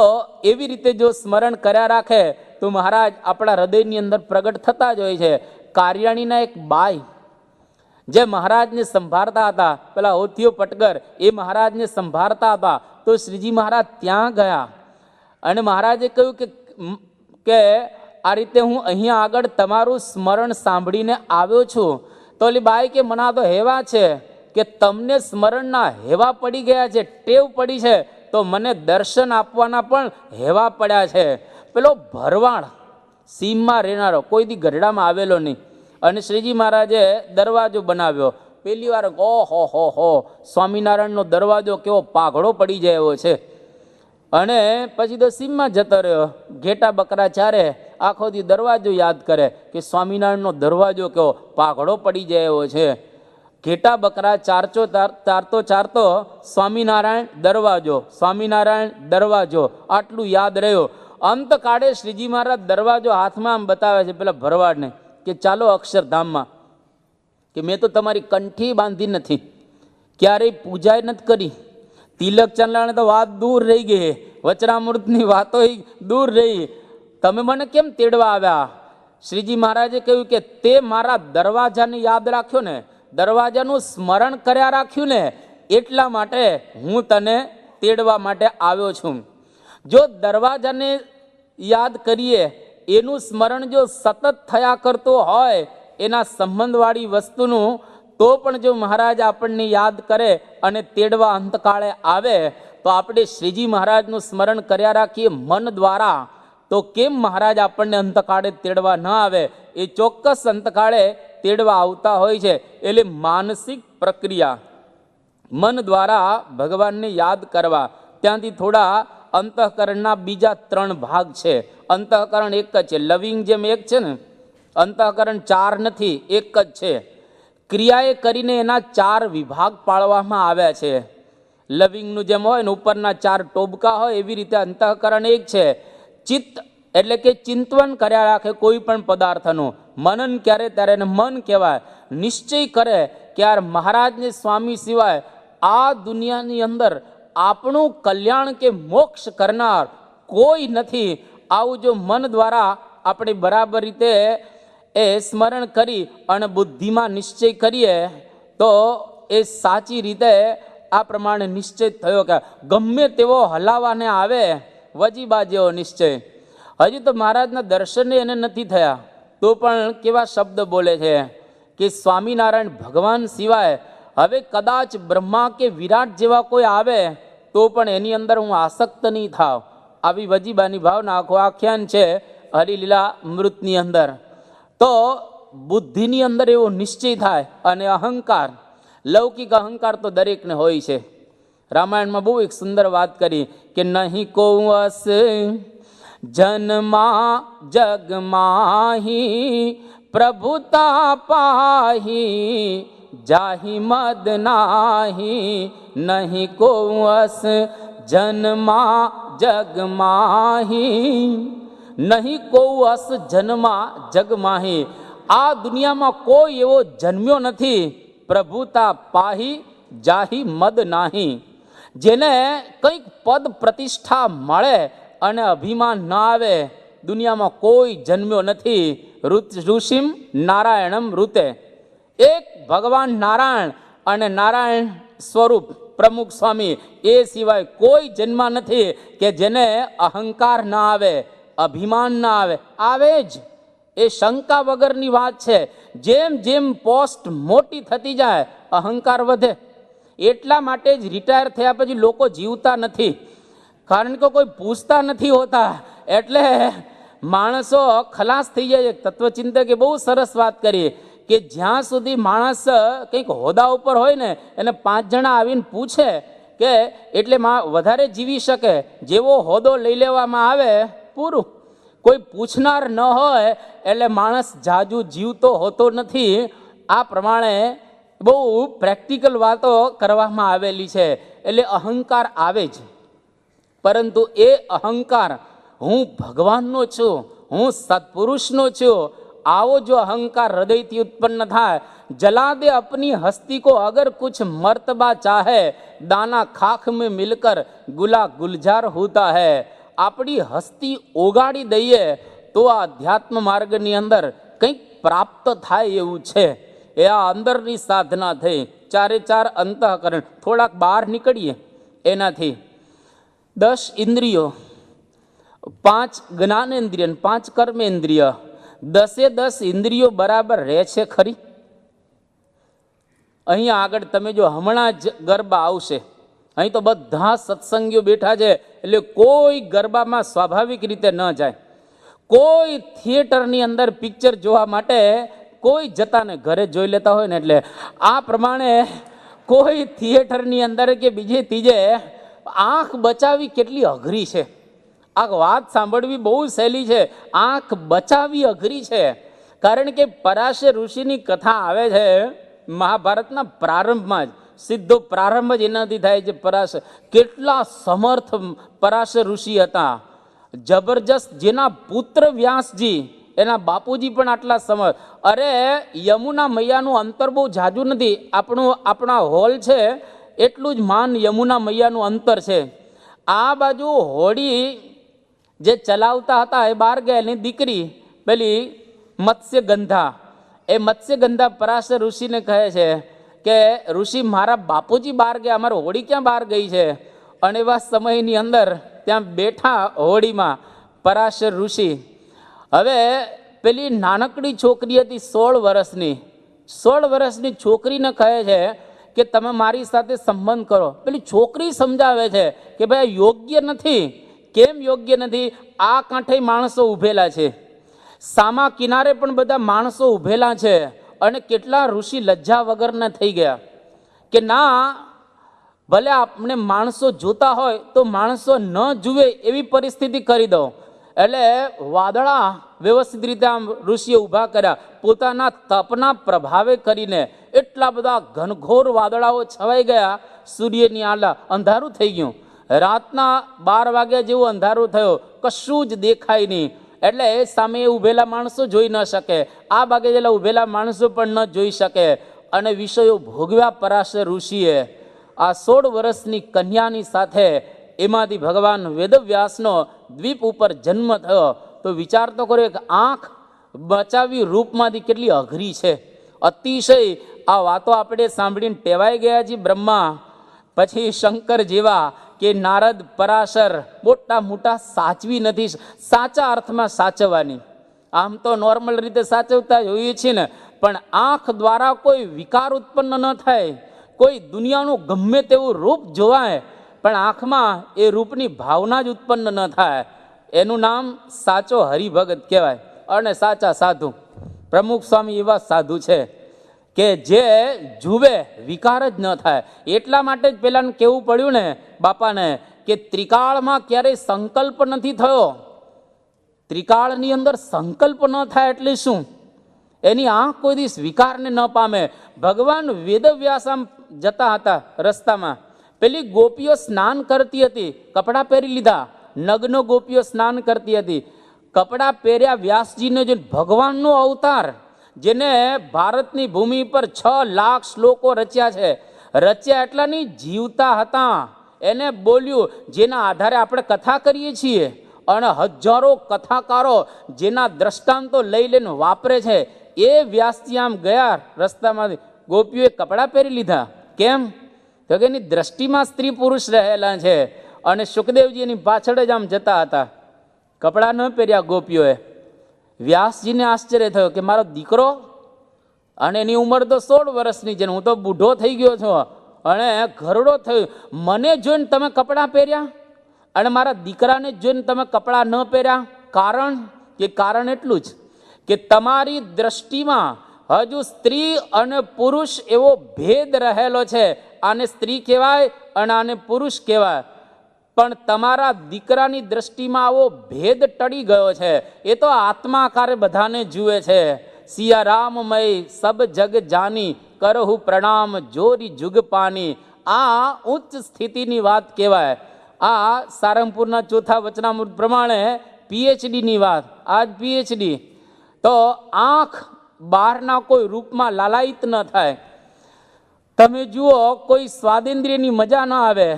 એવી રીતે જો સ્મરણ કર્યા રાખે તો મહારાજ આપણા હૃદયની અંદર પ્રગટ થતા જ હોય છે. કાર્યાણીના એક બાઈ જે મહારાજને સંભાળતા હતા, પેલા હોથીઓ પટગર, એ મહારાજને સંભાળતા હતા. તો શ્રીજી મહારાજ ત્યાં ગયા અને મહારાજે કહ્યું કે આ રીતે હું અહીંયા આગળ તમારું સ્મરણ સાંભળીને આવ્યો છું. તો ઓલી બાઈ કે મને તો હેવા છે કે તમને સ્મરણના હેવા પડી ગયા છે, ટેવ પડી છે, તો મને દર્શન આપવાના પણ હેવા પડ્યા છે. પેલો ભરવાડ સીમમાં રહેનારો કોઈ દી ગઢડામાં આવેલો નહીં અને શ્રીજી મહારાજે દરવાજો બનાવ્યો. પહેલી વાર હો સ્વામિનારાયણનો દરવાજો કેવો પાઘડો પડી જાય એવો છે. અને પછી તો સીમમાં જતો રહ્યો, ઘેટા બકરા ચારે આખો દી દરવાજો યાદ કરે કે સ્વામિનારાયણનો દરવાજો કેવો પાઘડો પડી જાય એવો છે, ઘેટા બકરા ચારતો સ્વામિનારાયણ દરવાજો, સ્વામિનારાયણ દરવાજો, આટલું યાદ રહ્યો. અંતકાળે શ્રીજી મહારાજ દરવાજો હાથમાં આમ બતાવે છે પેલા ભરવાડને કે ચાલો અક્ષરધામમાં, કે મેં તો તમારી કંઠી બાંધી નથી, ક્યારેય પૂજા નથી કરી, તિલક ચંદ્રાને તો વાત દૂર રહી ગઈ, વચનામૃતની વાતો દૂર રહી, તમે મને કેમ તેડવા આવ્યા? શ્રીજી મહારાજે કહ્યું કે તે મારા દરવાજાને યાદ રાખ્યો ને, દરવાજાનું સ્મરણ કર્યા રાખ્યું ને, એટલા માટે હું તને તેડવા માટે આવ્યો છું. જો દરવાજાને યાદ કરીએ, એનું સ્મરણ જો સતત થયા કરતો હોય એના સંબંધવાળી વસ્તુનું, તો પણ જો મહારાજ આપણને યાદ કરે અને તેડવા અંતકાળે આવે તો આપણે શ્રીજી મહારાજનું સ્મરણ કર્યા રાખીએ મન દ્વારા, તો કેમ મહારાજ આપણને અંતકાળે તેડવા ન આવે? એ ચોક્કસ અંતકાળે તેડવા આવતા હોય છે. એટલે માનસિક પ્રક્રિયા, મન દ્વારા ભગવાનને યાદ કરવા. ત્યાંથી થોડા અંતઃકરણના બીજા 3 ભાગ છે. અંતઃકરણ એક જ છે, લવિંગ જેમ એક છે ને, અંતઃકરણ 4 નથી, એક જ છે. ક્રિયાએ કરીને એના 4 વિભાગ પાડવામાં આવ્યા છે. લવિંગનું જેમ હોય ને ઉપરના 4 ટોબકા હોય, એવી રીતે અંતઃકરણ એક છે. ચિત્ત એટલે કે ચિંતન કર્યા રાખે કોઈ પણ પદાર્થનું, મનન ક્યારે ત્યારે એને મન કહેવાય. નિશ્ચય કરે કે યાર મહારાજને સ્વામી સિવાય આ દુનિયાની અંદર આપણું કલ્યાણ કે મોક્ષ કરનાર કોઈ નથી. આવું જો મન દ્વારા આપણે બરાબર રીતે એ સ્મરણ કરી અને બુદ્ધિમાં નિશ્ચય કરીએ તો એ સાચી રીતે આ પ્રમાણે નિશ્ચય થયો કે ગમે તેવો હલાવાને આવે વજીબા જેવો નિશ્ચય. હજી તો મહારાજના દર્શને એને નથી થયા તો પણ કેવા શબ્દ બોલે છે કે સ્વામિનારાયણ ભગવાન સિવાય હવે કદાચ બ્રહ્મા કે વિરાટ જેવા કોઈ આવે તો પણ એની અંદર હું આસક્ત નહીં થાવ. આવી વજીબાની ભાવના આખું આખ્યાન છે હરિલીલા અમૃતની અંદર. તો બુદ્ધિની અંદર એવો નિશ્ચય થાય. અને અહંકાર, લૌકિક અહંકાર તો દરેકને હોય છે. રામાયણમાં બહુ એક સુંદર વાત કરી કે નહીં કોવસ જન્મા જગમાહી પ્રભુતા પાહી જાહી મદ નાહી. નહીં કોવસ જન્મા જગમાહી, નહીં કોવસ જન્મા જગમાહી. આ દુનિયામાં કોઈ એવો જન્મ્યો નથી પ્રભુતા પાહી જાહી મદ નાહી, જેને કંઈક પદ પ્રતિષ્ઠા મળે અને અભિમાન ન આવે. દુનિયામાં કોઈ જન્મ્યો નથી. ઋષિમ નારાયણમ ઋતે, એક ભગવાન નારાયણ અને નારાયણ સ્વરૂપ પ્રમુખ સ્વામી, એ સિવાય કોઈ જન્મ નથી કે જેને અહંકાર ના આવે, અભિમાન ના આવે. આવે જ, એ શંકા વગરની વાત છે. જેમ જેમ પોસ્ટ મોટી થતી જાય અહંકાર વધે. એટલા માટે જ રિટાયર થયા પછી લોકો જીવતા નથી, કારણ કે કોઈ પૂછતા નથી હોતા. એટલે માણસો ખલાસ થઈ જાય. તત્વચિંતકે બહુ સરસ વાત કરી કે જ્યાં સુધી માણસ કંઈક હોદ્દા ઉપર હોય ને, એને 5 જણા આવીને પૂછે કે એટલે વધારે જીવી શકે. જેવો હોદ્દો લઈ લેવામાં આવે પૂરું. કોઈ પૂછનાર ન હોય એટલે માણસ જાજુ જીવતો હોતો નથી. આ પ્રમાણે બહુ પ્રેક્ટિકલ વાતો કરવામાં આવેલી છે. એટલે અહંકાર આવે જ, પરંતુ એ અહંકાર હું ભગવાનનો છું, હું સત્પુરુષનો છું, આવો જો અહંકાર હૃદયથી ઉત્પન્ન થાય, જલા દે અપની હસ્તી કો અગર કુછ મર્તબા ચાહે, દાના ખાખ મેં મિલકર ગુલા ગુલજાર હોતા હૈ. આપણી હસ્તી ઓગાડી દઈએ તો આ અધ્યાત્મ માર્ગની અંદર કંઈક પ્રાપ્ત થાય એવું છે. એ આ અંદરની સાધના થઈ. 4 અંતઃકરણ, થોડાક બહાર નીકળીએ એનાથી. 10 ઇન્દ્રિયો, 5 જ્ઞાનેન્દ્રિય, 5 કર્મેન્દ્રિય, 10 ઇન્દ્રિયો બરાબર રહે છે ખરી? અહીંયા આગળ તમે જો હમણાં જ ગરબા આવશે, અહીં તો બધા સત્સંગીઓ બેઠા છે, એટલે કોઈ ગરબામાં સ્વાભાવિક રીતે ન જાય. કોઈ થિયેટરની અંદર પિક્ચર જોવા માટે કોઈ જતાને ઘરે જોઈ લેતા હોય ને, એટલે આ પ્રમાણે કોઈ થિયેટરની અંદર કે બીજે ત્રીજે આંખ બચાવી કેટલી અઘરી છે. આ વાત સાંભળવી બહુ સહેલી છે, આંખ બચાવવી અઘરી છે. કારણ કે પરાશર ઋષિની કથા આવે છે મહાભારતના પ્રારંભમાં જ, સીધો પ્રારંભ જ એનાથી થાય છે. પરાશર કેટલા સમર્થ પરાશર ઋષિ હતા, જબરજસ્ત. જેના પુત્ર વ્યાસજી, એના બાપુજી પણ આટલા સમર્થ. અરે યમુના મૈયાનું અંતર બહુ જાજુ નથી, આપણા હોલ છે એટલું જ માન યમુના મૈયાનું અંતર છે. આ બાજુ હોડી જે ચલાવતા હતા એ બહાર ગયા, એની દીકરી પેલી મત્સ્યગંધા, એ મત્સ્યગંધા પરાશર ઋષિને કહે છે કે ઋષિ, મારા બાપુજી બહાર ગયા, અમારી હોડી ક્યાં બહાર ગઈ છે? અને એવા સમયની અંદર ત્યાં બેઠા હોડીમાં પરાશર ઋષિ. હવે પેલી નાનકડી છોકરી હતી 16 વર્ષની, 16 વર્ષની છોકરીને કહે છે કે તમે મારી સાથે સંબંધ કરો. પેલી છોકરી સમજાવે છે કે ભાઈ યોગ્ય નથી. કેમ યોગ્ય નથી? આ કાંઠે માણસો ઊભેલા છે, સામા કિનારે પણ બધા માણસો ઊભેલા છે, અને કેટલા ઋષિ લજ્જા વગરના થઈ ગયા કે ના, ભલે આપણે માણસો જોતા હોય તો માણસો ન જુએ એવી પરિસ્થિતિ કરી દો. એટલે વાદળા વ્યવસ્થિત રીતે આમ ઋષિએ ઊભા કર્યા, પોતાના તપના પ્રભાવે કરીને એટલા બધા ઘનઘોર વાદળાઓ છવાઈ ગયા. સૂર્યની આલા અંધારું થઈ ગયું. રાતના 12 વાગ્યા જેવું અંધારું થયું, કશું જ દેખાય નહીં. એટલે એ સામે ઊભેલા માણસો જોઈ ન શકે, આ બાગે જેલા ઊભેલા માણસો પણ ન જોઈ શકે. અને વિષયો ભોગવ્યા પરાશર ઋષિએ. આ 16 વર્ષની કન્યાની સાથે એમાંથી ભગવાન વેદવ્યાસનો દ્વીપ ઉપર જન્મ થયો. તો વિચાર તો કરો, એક આંખ બચાવી રૂપમાંથી કેટલી અઘરી છે. અતિશય આ વાતો આપણે સાંભળીને ટેવાઈ ગયા છીએ. બ્રહ્મા, પછી શંકર જેવા કે નારદ, પરાશર મોટા મોટા સાચવી નથી, સાચા અર્થમાં સાચવવાની. આમ તો નોર્મલ રીતે સાચવતા હોઈએ છીએ ને, પણ આંખ દ્વારા કોઈ વિકાર ઉત્પન્ન ન થાય. કોઈ દુનિયાનું ગમે તેવું રૂપ જોવાય, પણ આંખમાં એ રૂપની ભાવના જ ઉત્પન્ન ન થાય. એનું નામ સાચો હરિભગત કહેવાય. અને સાચા સાધુ, પ્રમુખ સ્વામી એવા સાધુ છે કે જે જુએ વિકાર જ ન થાય. એટલા માટે જ પેલાને કેવું પડ્યું ને બાપાને કે ત્રિકાળમાં ક્યારેય સંકલ્પ નથી થયો. ત્રિકાળની અંદર સંકલ્પ ન થાય એટલે શું? એની આંખ કોઈ દિવસ વિકારને ન પામે. ભગવાન વેદવ્યાસ આમ જતા હતા રસ્તામાં, પેલી ગોપીઓ સ્નાન કરતી હતી, કપડાં પહેરી લીધા. નગ્ન ગોપીઓ સ્નાન કરતી હતી, કપડાં પહેર્યા. વ્યાસજીને જે ભગવાનનો અવતાર, જેને ભારતની ભૂમિ પર 6 લાખ શ્લોકો રચ્યા છે, રચ્યા એટલાની જીવતા હતા. એને બોલ્યું, જેના આધારે આપણે કથા કરીએ છીએ. અને હજારો કથાકારો જેના દ્રષ્ટાંતો લઈ લઈને વાપરે છે, એ વ્યાસજી આમ ગયા રસ્તામાંથી, ગોપીઓએ કપડાં પહેરી લીધા. કેમ? તો કે એની દ્રષ્ટિમાં સ્ત્રી પુરુષ રહેલા છે. અને સુખદેવજી એની પાછળ જ આમ જતા હતા, કપડાં ન પહેર્યા ગોપીઓએ. વ્યાસજીને આશ્ચર્ય થયો કે મારો દીકરો, અને એની ઉંમર તો 16 વર્ષની છે, હું તો બુઢો થઈ ગયો છું અને ઘરડો થયો, મને જોઈને તમે કપડાં પહેર્યા અને મારા દીકરાને જોઈને તમે કપડાં ન પહેર્યા? કારણ કે કારણ એટલું જ કે તમારી દ્રષ્ટિમાં હજુ સ્ત્રી અને પુરુષ એવો ભેદ રહેલો છે. આને સ્ત્રી કહેવાય અને આને પુરુષ કહેવાય, પણ તમારા દીકરાની દ્રષ્ટિમાં આવો ભેદ ટળી ગયો છે. એ તો આત્મા આકારે બધાને જુએ છે. સિયા રામમય સબ જગ જાની, કરહુ પ્રણામ જોરી જુગ પાની. આ ઉચ્ચ સ્થિતિની વાત કહેવાય. આ સારંગપુરના ચોથા વચનામૃત પ્રમાણે પીએચડીની વાત. આજ પીએચડી. તો આંખ બહારના કોઈ રૂપમાં લાલાયિત ન થાય. તમે જુઓ, કોઈ સ્વાદેન્દ્રિયની મજા ન આવે,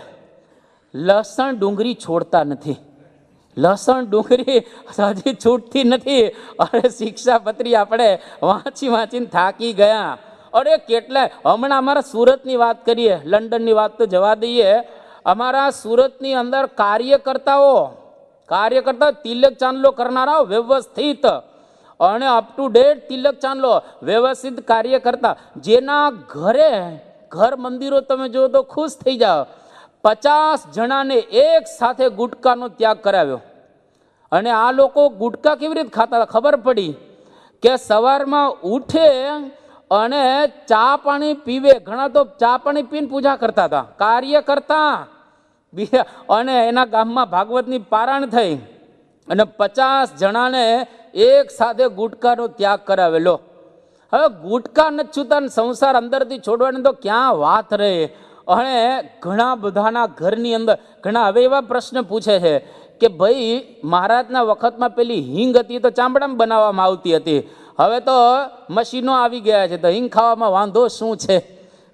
લસણ ડુંગળી છોડતા નથી. લસણ ડુંગળી હજી છૂટતી નથી. અરે શિક્ષાપત્રી આપણે વાંચીને થાકી ગયા. અરે કેટલા, હમણાં અમારા સુરતની વાત કરીએ, લંડનની વાત તો જવા દઈએ. અમારા સુરતની અંદર કાર્યકર્તાઓ તિલક ચાંદલો કરનારાઓ વ્યવસ્થિત અને અપ ટુ ડેટ તિલક ચાંદલો વ્યવસ્થિત કાર્યકર્તા, જેના ઘર મંદિરો તમે જો તો ખુશ થઈ જાઓ. 50 જણાને એક સાથે ગુટકાનો ત્યાગ કરાવ્યો. અને આ લોકો ગુટકા કેવી રીતે ખાતા હતા ખબર પડી કે સવારમાં ઉઠે અને ચા પાણી પીવે. ઘણા તો ચા પાણી પીને પૂજા કરતા હતા. કાર્યકર્તા અને એના ગામમાં ભાગવતની પારાયણ થઈ અને 50 જણાને એક સાથે ગુટકાનો ત્યાગ કરાવેલો. હવે ગુટકા નથી છૂતા ને સંસાર અંદરથી છોડવાની તો ક્યાં વાત રહે. અને ઘણા બધાના ઘરની અંદર ઘણા હવે એવા પ્રશ્ન પૂછે છે કે ભાઈ મહારાજના વખતમાં પેલી હિંગ હતી તો ચામડામાં બનાવવામાં આવતી હતી, હવે તો મશીનો આવી ગયા છે તો હિંગ ખાવામાં વાંધો શું છે?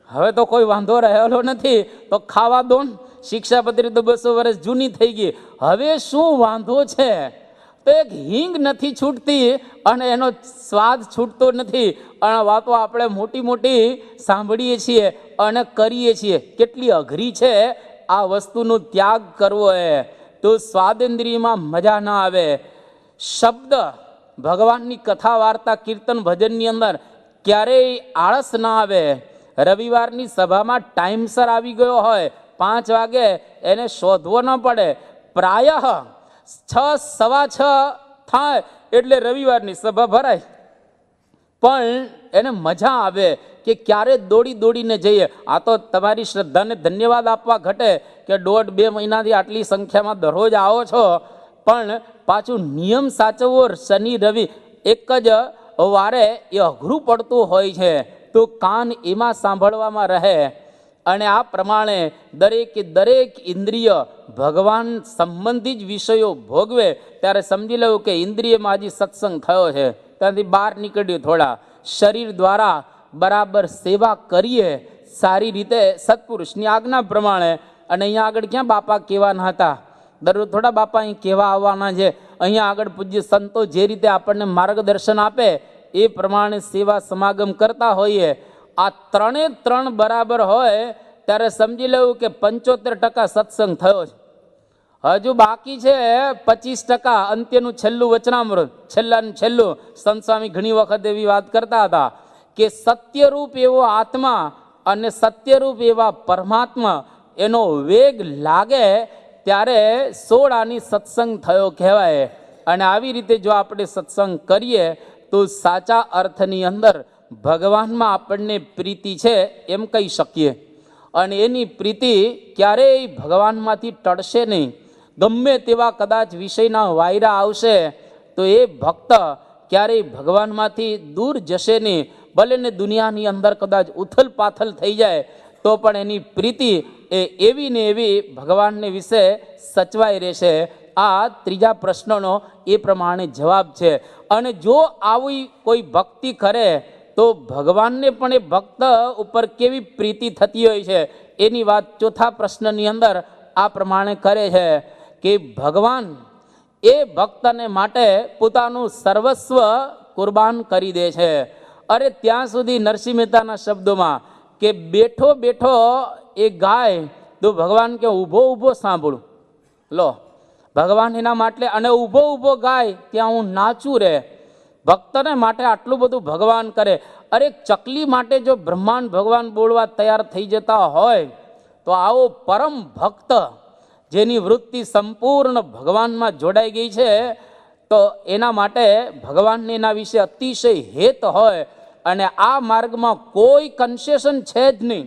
હવે તો કોઈ વાંધો રહેલો નથી તો ખાવા દો ને. શિક્ષાપત્રી તો 200 વર્ષ જૂની થઈ ગઈ, હવે શું વાંધો છે? તો એક હિંગ નથી છૂટતી અને એનો સ્વાદ છૂટતો નથી. અને વાતો આપણે મોટી મોટી સાંભળીએ છીએ અને કરીએ છીએ. કેટલી અઘરી છે આ વસ્તુનો ત્યાગ કરવો. તો સ્વાદેન્દ્રિયમાં મજા ના આવે. શબ્દ ભગવાનની કથા વાર્તા કીર્તન ભજનની અંદર ક્યારેય આળસ ના આવે. રવિવારની સભામાં ટાઈમસર આવી ગયો હોય 5 વાગે, એને શોધવો ન પડે. પ્રાય 6, 6:15 થાય એટલે રવિવારની સભા ભરાય. પણ એને મજા આવે કે ક્યારે દોડી દોડીને જઈએ. આ તો તમારી શ્રદ્ધાને ધન્યવાદ આપવા ઘટે કે 1.5-2 મહિનાથી આટલી સંખ્યામાં દરરોજ આવો છો. પણ પાછું નિયમ સાચવવો શનિ રવિ એક જ વારે એ અઘરું પડતું હોય છે. તો કાન એમાં સાંભળવામાં રહે. અને આ પ્રમાણે દરેક ઇન્દ્રિય ભગવાન સંબંધી જ વિષયો ભોગવે ત્યારે સમજી લેવું કે ઇન્દ્રિયમાં હજી સત્સંગ થયો છે. ત્યાંથી બહાર નીકળ્યું, થોડા શરીર દ્વારા બરાબર સેવા કરીએ સારી રીતે સત્પુરુષની આજ્ઞા પ્રમાણે. અને અહીંયા આગળ ક્યાં બાપા કહેવાના હતા? દરરોજ થોડા બાપા અહીં કહેવા આવવાના છે. અહીંયા આગળ પૂજ્ય સંતો જે રીતે આપણને માર્ગદર્શન આપે એ પ્રમાણે સેવા સમાગમ કરતા હોઈએ. આ 3 બરાબર હોય ત્યારે સમજી લેવું કે 75% સત્સંગ થયો છે. હજુ બાકી છે 25%. અંત્યનું છેલ્લું વચનામૃત, છેલ્લું. સંત સ્વામી ઘણી વખત એવી વાત કરતા હતા કે સત્યરૂપ એવો આત્મા અને સત્યરૂપ એવા પરમાત્મા એનો વેગ લાગે ત્યારે 16 આની સત્સંગ થયો કહેવાય. અને આવી રીતે જો આપણે સત્સંગ કરીએ તો સાચા અર્થની અંદર ભગવાનમાં આપણને પ્રીતિ છે એમ કહી શકીએ. અને એની પ્રીતિ ક્યારેય ભગવાનમાંથી ટળશે નહીં. ગમે તેવા કદાચ વિષયના વાયરા આવશે તો એ ભક્ત ક્યારેય ભગવાનમાંથી દૂર જશે નહીં. ભલે ને દુનિયાની અંદર કદાચ ઉથલ પાથલ થઈ જાય તો પણ એની પ્રીતિ એ એવી ને એવી ભગવાનને વિશે સચવાઈ રહેશે. આ ત્રીજા પ્રશ્નનો એ પ્રમાણે જવાબ છે. અને જો આવી કોઈ ભક્તિ કરે તો ભગવાનને પણ એ ભક્ત ઉપર કેવી પ્રીતિ થતી હોય છે એની વાત ચોથા પ્રશ્નની અંદર આ પ્રમાણે કરે છે કે ભગવાન એ ભક્તને માટે પોતાનું સર્વસ્વ કુરબાન કરી દે છે. અરે ત્યાં સુધી નરસિંહ મહેતાના શબ્દોમાં કે બેઠો બેઠો એ ગાય તો ભગવાન કે ઊભો ઊભો સાંભળું. લો, ભગવાન એના માટે અને ઊભો ઊભો ગાય ત્યાં હું નાચું રે. ભક્તને માટે આટલું બધું ભગવાન કરે. અરે ચકલી માટે જો બ્રહ્માંડ ભગવાન બોલવા તૈયાર થઈ જતા હોય તો આવો પરમ ભક્ત જેની વૃત્તિ સંપૂર્ણ ભગવાનમાં જોડાઈ ગઈ છે તો એના માટે ભગવાનને એના વિશે અતિશય હેત હોય. અને આ માર્ગમાં કોઈ કન્સેશન છે જ નહીં.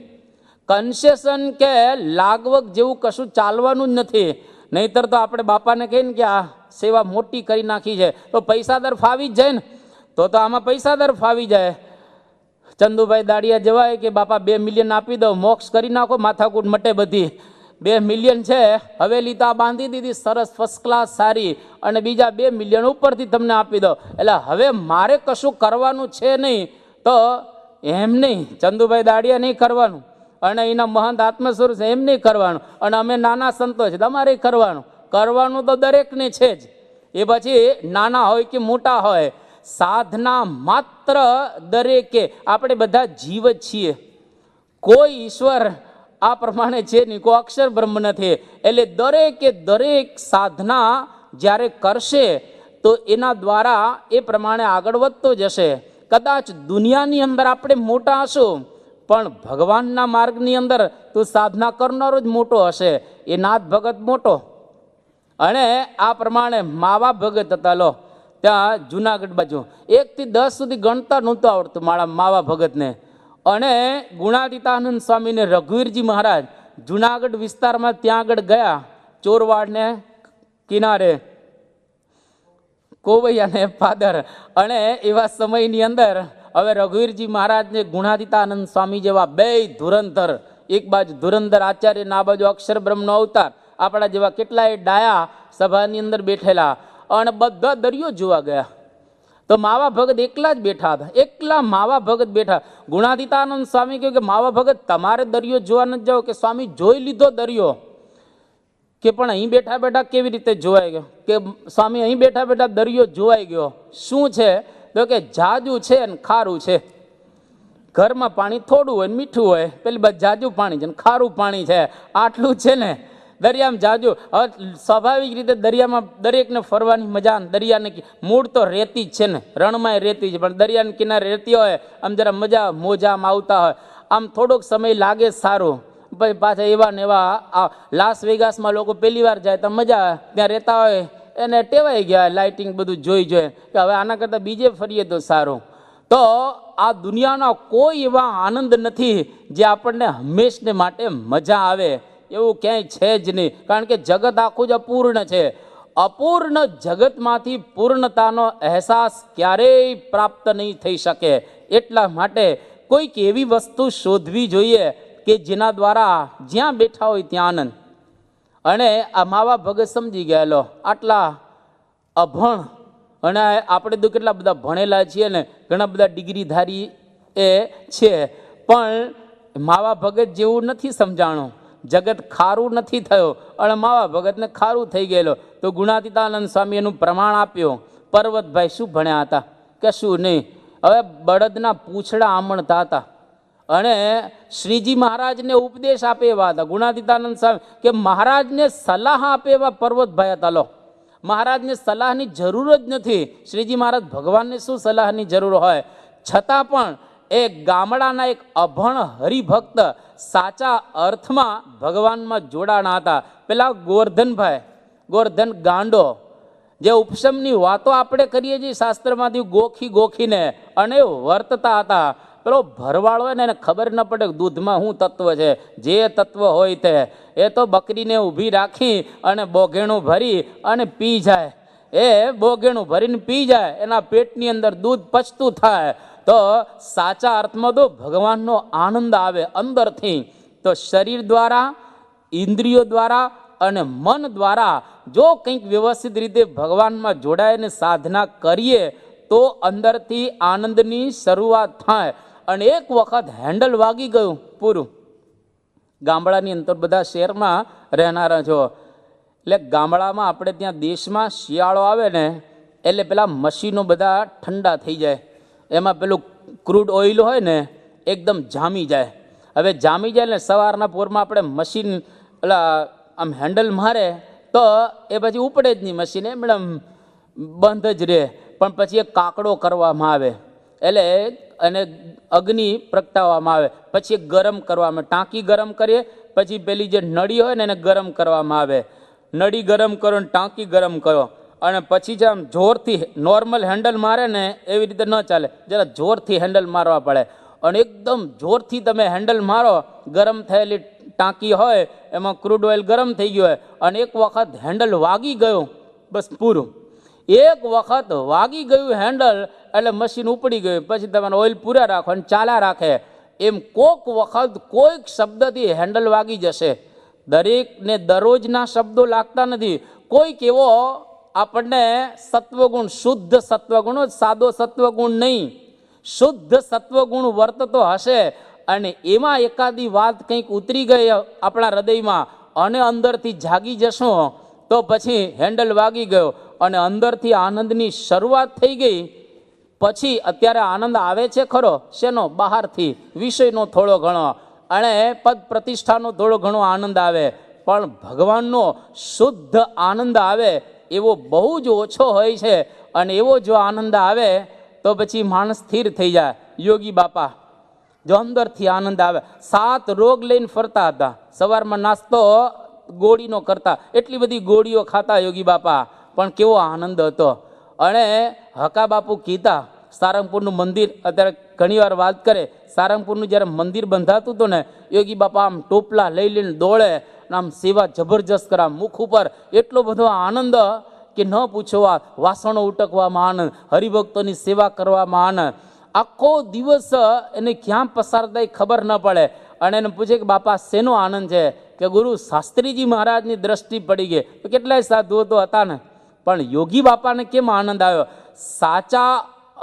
કન્સેશન કે લાગવગ જેવું કશું ચાલવાનું જ નથી. નહીતર તો આપણે બાપાને કહીએ ને કે આ સેવા મોટી કરી નાખી છે તો પૈસાદાર ફાવી જ જાય ને. તો આમાં પૈસાદાર ફાવી જાય. ચંદુભાઈ દાડિયા જવાય કે બાપા 2 મિલિયન આપી દો, મોક્ષ કરી નાખો, માથાકૂટ મટે બધી. 2 મિલિયન છે, હવેલી તો આ બાંધી દીધી સરસ ફર્સ્ટ ક્લાસ સારી, અને બીજા 2 મિલિયન ઉપરથી તમને આપી દો. એટલે હવે મારે કશું કરવાનું છે નહીં. તો એમ નહીં, ચંદુભાઈ દાડિયા નહીં કરવાનું અને એના મહંત આત્મસ્વરૂપ છે એમ નહીં કરવાનું. અને અમે નાના સંતો છે તમારે કરવાનું તો દરેકને છે જ. એ પછી નાના હોય કે મોટા હોય, સાધના માત્ર દરેકે. આપણે બધા જીવ જ છીએ, કોઈ ઈશ્વર આ પ્રમાણે છે નહીં, કોઈ અક્ષર બ્રહ્મ નથી. એટલે દરેકે દરેક સાધના જ્યારે કરશે તો એના દ્વારા એ પ્રમાણે આગળ વધતો જશે. કદાચ દુનિયાની અંદર આપણે મોટા હશું પણ ભગવાનના માર્ગની અંદર તો સાધના કરનારો જ મોટો હશે. એ નાથ ભગત મોટો. અને આ પ્રમાણે માવા ભગત હતા. લો, ત્યાં જુનાગઢ બાજુ 1 થી 10 સુધી ગણતા નહોતું આવડતું માવા ભગતને. અને ગુણાતીતાનંદ સ્વામીને રઘુવીરજી મહારાજ જુનાગઢ વિસ્તારમાં ત્યાં આગળ ગયા, ચોરવાડને કિનારે, કોવૈયાને ફાધર. અને એવા સમયની અંદર હવે રઘુવીરજી મહારાજને ગુણાતીતાનંદ સ્વામી જેવા બે ધુરંધર, એક બાજુ ધુરંધર આચાર્ય ને આ બાજુ અક્ષર બ્રહ્મનો અવતાર, આપણા જેવા કેટલાય ડાયા સભાની અંદર બેઠેલા, અને બધા દરિયો જોવા ગયા. તો માવા ભગત એકલા જ બેઠા હતા, એકલા માવા ભગત બેઠા. ગુણાતીતાનંદ સ્વામી કહ્યું કે માવા ભગત તમારે દરિયો જોવા નથી જાવ? કે સ્વામી જોઈ લીધો દરિયો. કે પણ અહીં બેઠા બેઠા કેવી રીતે જોવાઈ ગયો? કે સ્વામી અહીં બેઠા બેઠા દરિયો જોવાઈ ગયો. શું છે? તો કે જાજુ છે ને ખારું છે. ઘરમાં પાણી થોડું હોય ને મીઠું હોય, પેલી બાજુ જાજુ પાણી છે ને ખારું પાણી છે, આટલું છે ને દરિયામાં જાજુ. હવે સ્વાભાવિક રીતે દરિયામાં દરેકને ફરવાની મજા. દરિયાને મૂળ તો રેતી જ છે ને, રણમાં રેતી છે, પણ દરિયાના કિનારે રેતી હોય આમ જરા મજા, મોજામાં આવતા હોય, આમ થોડોક સમય લાગે સારું. પછી પાછા એવા ને એવા લાસ વેગાસમાં લોકો પહેલી વાર જાય તો મજા, ત્યાં રહેતા હોય એને ટેવાઈ ગયા, લાઇટિંગ બધું જોઈ જોઈએ કે હવે આના કરતાં બીજે ફરીએ તો સારું. તો આ દુનિયાના કોઈ એવા આનંદ નથી જે આપણને હંમેશને માટે મજા આવે, એવું ક્યાંય છે જ નહીં. કારણ કે જગત આખું જ અપૂર્ણ છે. અપૂર્ણ જગતમાંથી પૂર્ણતાનો અહેસાસ ક્યારેય પ્રાપ્ત નહીં થઈ શકે. એટલા માટે કોઈક એવી વસ્તુ શોધવી જોઈએ કે જેના દ્વારા જ્યાં બેઠા હોય ત્યાં આનંદ. અને આ માવા ભગત સમજી ગયેલો, આટલા અભણ, અને આપણે તો કેટલા બધા ભણેલા છીએ ને, ઘણા બધા ડિગ્રીધારી એ છે, પણ માવા ભગત જેવું નથી સમજાણું. જગત ખારું નથી થયું અને માવા ભગતને ખારું થઈ ગયેલો. તો ગુણાતીતાનંદ સ્વામી એનું પ્રમાણ આપ્યું. પર્વતભાઈ શું ભણ્યા હતા? કે શું નહીં. હવે બળદના પૂંછડા આમણતા હતા અને શ્રીજી મહારાજને ઉપદેશ આપે એવા હતા. ગુણાતીતાનંદ સ્વામી કે મહારાજને સલાહ આપે એવા પર્વતભાઈ હતા. લો, મહારાજને સલાહની જરૂર જ નથી. શ્રીજી મહારાજ ભગવાનને શું સલાહની જરૂર હોય? છતાં પણ એ ગામડાના એક અભણ હરિભક્ત સાચા અર્થમાં ભગવાનમાં જોડાણા હતા. પેલા ગોરધનભાઈ, ગોરધન ગાંડો, જે ઉપશમની વાતો આપણે કરીએ છીએ શાસ્ત્રમાંથી ગોખી ગોખીને, અને વર્તતા હતા. પેલો ભરવાળો હોય ને એને ખબર ન પડે કે દૂધમાં શું તત્વ છે. જે તત્વ હોય તે એ તો બકરીને ઊભી રાખી અને બોઘેણું ભરી અને પી જાય. એ બોઘેણું ભરીને પી જાય, એના પેટની અંદર દૂધ પચતું થાય. તો સાચા અર્થમાં તો ભગવાનનો આનંદ આવે અંદરથી. તો શરીર દ્વારા, ઇન્દ્રિયો દ્વારા અને મન દ્વારા જો કંઈક વ્યવસ્થિત રીતે ભગવાનમાં જોડાઈને સાધના કરીએ તો અંદરથી આનંદની શરૂઆત થાય. અને એક વખત હેન્ડલ વાગી ગયું પૂરું. ગામડાની અંદર બધા શહેરમાં રહેનારા છો, એટલે ગામડામાં આપણે ત્યાં દેશમાં શિયાળો આવે ને એટલે પેલા મશીનો બધા ઠંડા થઈ જાય, એમાં પેલું ક્રૂડ ઓઇલ હોય ને એકદમ જામી જાય. હવે જામી જાય ને સવારના પોરમાં આપણે મશીન પેલા આમ હેન્ડલ મારે તો એ પછી ઉપડે જ નહીં મશીન, એ મેડમ બંધ જ રહે. પણ પછી એક કાકડો કરવામાં આવે, એટલે અને અગ્નિ પ્રગટાવવામાં આવે, પછી ગરમ કરવામાં, ટાંકી ગરમ કરીએ, પછી પેલી જે નળી હોય ને એને ગરમ કરવામાં આવે. નળી ગરમ કરો ને ટાંકી ગરમ કરો, અને પછી જે આમ જોરથી નોર્મલ હેન્ડલ મારે ને એવી રીતે ન ચાલે, જરા જોરથી હેન્ડલ મારવા પડે. અને એકદમ જોરથી તમે હેન્ડલ મારો, ગરમ થયેલી ટાંકી હોય એમાં ક્રૂડ ઓઇલ ગરમ થઈ ગયું હોય, અને એક વખત હેન્ડલ વાગી ગયું, બસ પૂરું. એક વખત વાગી ગયું હેન્ડલ એટલે મશીન ઉપડી ગયું, પછી તમારે ઓઇલ પૂરા રાખો અને ચાલ્યા રાખે. એમ કોક વખત કોઈક શબ્દથી હેન્ડલ વાગી જશે. દરેકને દરરોજના શબ્દો લાગતા નથી. કોઈક એવો આપણને સત્વગુણ, શુદ્ધ સત્વગુણ, સાદો સત્વગુણ નહીં, શુદ્ધ સત્વગુણ વર્તતો હશે, અને એમાં એકાદી વાત કંઈક ઉતરી ગઈ આપણા હૃદયમાં અને અંદરથી જાગી જશું તો પછી હેન્ડલ વાગી ગયો અને અંદરથી આનંદની શરૂઆત થઈ ગઈ. પછી અત્યારે આનંદ આવે છે ખરો, શેનો? બહારથી, વિષયનો થોડો ઘણો અને પદ પ્રતિષ્ઠાનો થોડો ઘણો આનંદ આવે, પણ ભગવાનનો શુદ્ધ આનંદ આવે એવો બહુ જ ઓછો હોય છે. અને એવો જો આનંદ આવે તો પછી માણસ સ્થિર થઈ જાય. યોગી બાપા જો અંદરથી આનંદ આવે, 7 રોગ લઈને ફરતા હતા, સવારમાં નાસ્તો ગોળીનો કરતા, એટલી બધી ગોળીઓ ખાતા યોગી બાપા, પણ કેવો આનંદ હતો. અને હકા બાપુ કીધા, સારંગપુરનું મંદિર અત્યારે ઘણીવાર વાત કરે, સારંગપુરનું જ્યારે મંદિર બંધાતું હતું ને, યોગી બાપા આમ ટોપલા લઈ લઈને દોડે, આમ સેવા જબરજસ્ત કરે, મુખ ઉપર એટલો બધો આનંદ કે ન પૂછો વાત. વાસણો ઉટકવામાં આનંદ, હરિભક્તોની સેવા કરવામાં આનંદ. આખો દિવસ એને ક્યાં પસાર થાય ખબર ન પડે. અને એને પૂછે કે બાપા શેનો આનંદ છે? કે ગુરુ શાસ્ત્રીજી મહારાજની દ્રષ્ટિ પડી ગઈ. તો કેટલાય સાધુઓ તો હતા ને, પણ યોગી બાપાને કેમ આનંદ આવ્યો? સાચા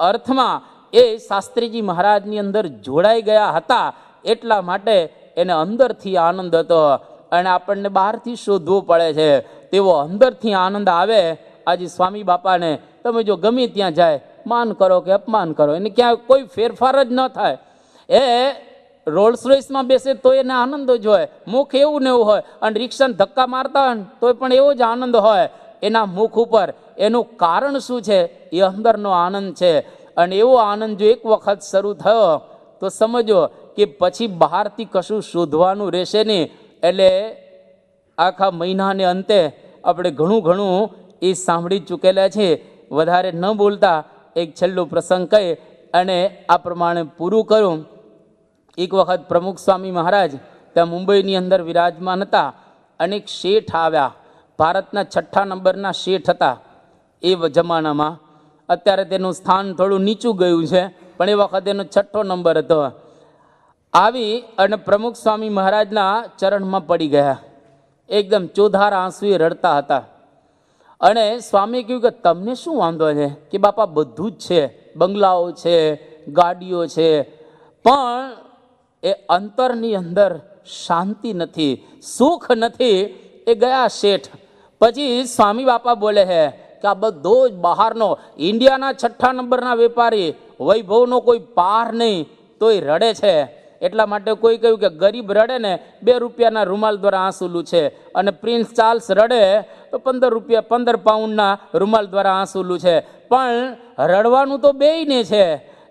અર્થમાં એ શાસ્ત્રીજી મહારાજની અંદર જોડાઈ ગયા હતા, એટલા માટે એને અંદરથી આનંદ હતો. અને આપણને બહારથી શોધવું પડે છે, તેવો અંદરથી આનંદ આવે. આજે સ્વામી બાપાને તમે જો ગમે ત્યાં જાય, માન કરો કે અપમાન કરો, એને ક્યાં કોઈ ફેરફાર જ ન થાય. એ રોલ્સ રોયસમાં બેસે તો એને આનંદ જ હોય, મુખ એવું ને એવું હોય. અને રિક્ષાને ધક્કા મારતા હોય તોય પણ એવો જ આનંદ હોય એના મુખ ઉપર. એનું કારણ શું છે? એ અંદરનો આનંદ છે. અને એવો આનંદ જો એક વખત શરૂ થયો તો સમજો કે પછી બહારથી કશું શોધવાનું રહેશે નહીં. એટલે આખા મહિનાને અંતે આપણે ઘણું ઘણું એ સાંભળી ચૂકેલા છે. વધારે ન બોલતા એક છેલ્લો પ્રસંગ કહી અને આ પ્રમાણે પૂરું કરું. એક વખત પ્રમુખ સ્વામી મહારાજ ત્યાં મુંબઈની અંદર વિરાજમાન હતા. અનેક શેઠ આવ્યા, ભારતના 6ઠ્ઠા નંબરના શેઠ હતા એ જમાનામાં. અત્યારે તેનું સ્થાન થોડું નીચું ગયું છે, પણ એ વખતે એનો 6ઠ્ઠો નંબર હતો. આવી અને પ્રમુખ સ્વામી મહારાજના ચરણમાં પડી ગયા, એકદમ ચોધાર આંસુએ રડતા હતા. અને સ્વામીએ કહ્યું કે તમને શું વાંધો છે? કે બાપા બધું જ છે, બંગલાઓ છે, ગાડીઓ છે, પણ એ અંતરની અંદર શાંતિ નથી, સુખ નથી. એ ગયા શેઠ. પછી સ્વામી બાપા બોલે છે કે આ બધો જ બહારનો, ઇન્ડિયાના 6ઠ્ઠા નંબરના વેપારી, વૈભવનો કોઈ પાર નહીં, તોય રડે છે. એટલા માટે કોઈ કહ્યું કે ગરીબ રડે ને 2 રૂપિયાના રૂમાલ દ્વારા આંસુ લૂછે, અને પ્રિન્સ ચાર્લ્સ રડે તો 15 પાઉન્ડના રૂમાલ દ્વારા આંસુ લૂછે. પણ રડવાનું તો બેયને છે.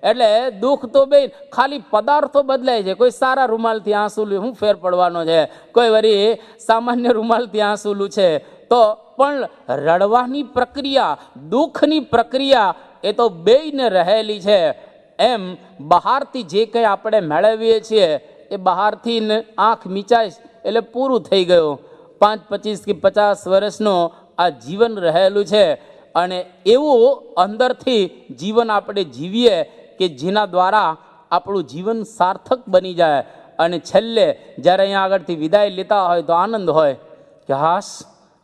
એટલે દુઃખ તો બે, ખાલી પદાર્થો બદલાય છે. કોઈ સારા રૂમાલથી આંસુ લે, શું ફેર પડવાનો છે? કોઈ વળી સામાન્ય રૂમાલથી આંસુ લૂછે. તો પણ રડવાની પ્રક્રિયા, દુઃખની પ્રક્રિયા એ તો બેયને રહેલી છે. એમ બહારથી જે કંઈ આપણે મેળવીએ છીએ એ બહારથી આંખ મીચાય એટલે પૂરું થઈ ગયું. 5, 25 કે 50 વર્ષનું આ જીવન રહેલું છે. અને એવું અંદરથી જીવન આપણે જીવીએ કે જેના દ્વારા આપણું જીવન સાર્થક બની જાય. અને છેલ્લે જ્યારે અહીંયા આગળથી વિદાય લેતા હોય તો આનંદ હોય કે હાશ,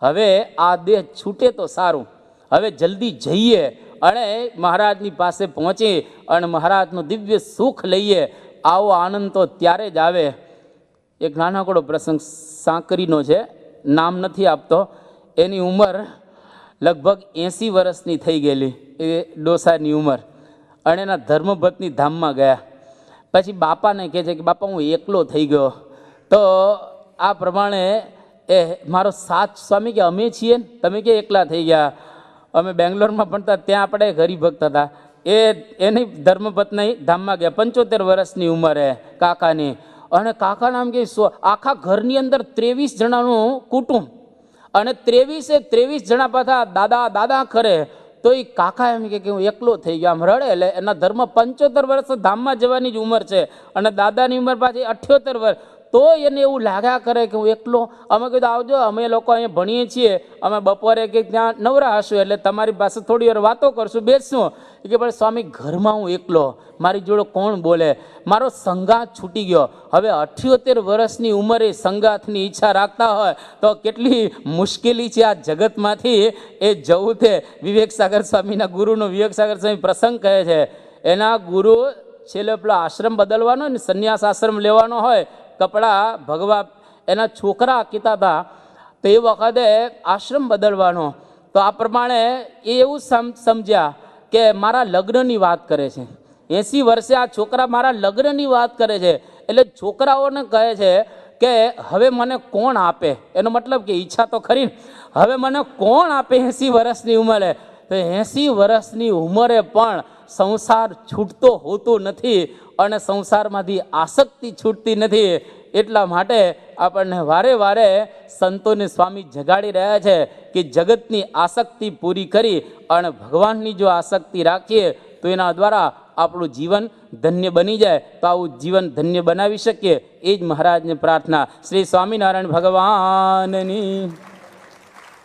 હવે આ દેહ છૂટે તો સારું, હવે જલ્દી જઈએ અને મહારાજની પાસે પહોંચી અને મહારાજનું દિવ્ય સુખ લઈએ. આવો આનંદ તો ત્યારે જ આવે. એક નાનકડો પ્રસંગ સાંકરીનો છે, નામ નથી આપતો. એની ઉંમર લગભગ 80 વર્ષની થઈ ગયેલી, એ ડોસાની ઉંમર. અને એના ધર્મપત્ની ધામમાં ગયા. પછી બાપાને કહે છે કે બાપા હું એકલો થઈ ગયો. તો આ પ્રમાણે એ મારો સાથ, સ્વામી કે અમે છીએ, તમે કે એકલા થઈ ગયા? અમે બેંગ્લોરમાં ભણતા, ત્યાં આપણે હરિભક્ત હતા. એની ધર્મપત્ની ધામમાં ગયા, 75 વર્ષની ઉંમરે કાકાની. અને કાકા નામ કે આખા ઘરની અંદર 23 જણાનું કુટુંબ, અને 23 જણા પાછા દાદા કરે. તો એ કાકા એમ કે હું એકલો થઈ ગયો, આમ રડે. એટલે એના ધર્મ 75 વર્ષ ધામમાં જવાની જ ઉંમર છે, અને દાદાની ઉંમર પાછી 78 વર્ષ. તો એને એવું લાગ્યા કરે કે હું એકલો. અમે કીધું આવજો, અમે લોકો અહીંયા ભણીએ છીએ, અમે બપોરે કે ત્યાં નવરા હશું એટલે તમારી પાસે થોડી વાર વાતો કરશું, બેસશું. કે પણ સ્વામી ઘરમાં હું એકલો, મારી જોડે કોણ બોલે? મારો સંગાત છૂટી ગયો. હવે 78 વર્ષની ઉંમરે સંગાતની ઈચ્છા રાખતા હોય તો કેટલી મુશ્કેલી છે આ જગતમાંથી એ જવું. તે વિવેકસાગર સ્વામીના ગુરુનો વિવેકસાગર સ્વામી પ્રસંગ કહે છે, એના ગુરુ છેલ્લે પેલો આશ્રમ બદલવાનો ને, સંન્યાસ આશ્રમ લેવાનો હોય, કપડાં ભગવા એના છોકરા કીધા હતા. તો એ વખતે આશ્રમ બદલવાનો. તો આ પ્રમાણે એ એવું સમજ્યા કે મારા લગ્નની વાત કરે છે. 80 વર્ષે આ છોકરા મારા લગ્નની વાત કરે છે. એટલે છોકરાઓને કહે છે કે હવે મને કોણ આપે? એનો મતલબ કે ઈચ્છા તો ખરી, હવે મને કોણ આપે 80 વર્ષની ઉંમરે? તો 80 વર્ષની ઉંમરે પણ સંસાર છૂટતો હોતો નથી, અને સંસારમાંથી આસક્તિ છૂટતી નથી. એટલા માટે આપણને વારે વારે સંતોને સ્વામી જગાડી રહ્યા છે કે જગતની આસક્તિ પૂરી કરી અને ભગવાનની જો આસક્તિ રાખીએ તો એના દ્વારા આપણું જીવન ધન્ય બની જાય તો આવું જીવન ધન્ય બનાવી શકીએ એ જ મહારાજને પ્રાર્થના. શ્રી સ્વામિનારાયણ ભગવાનની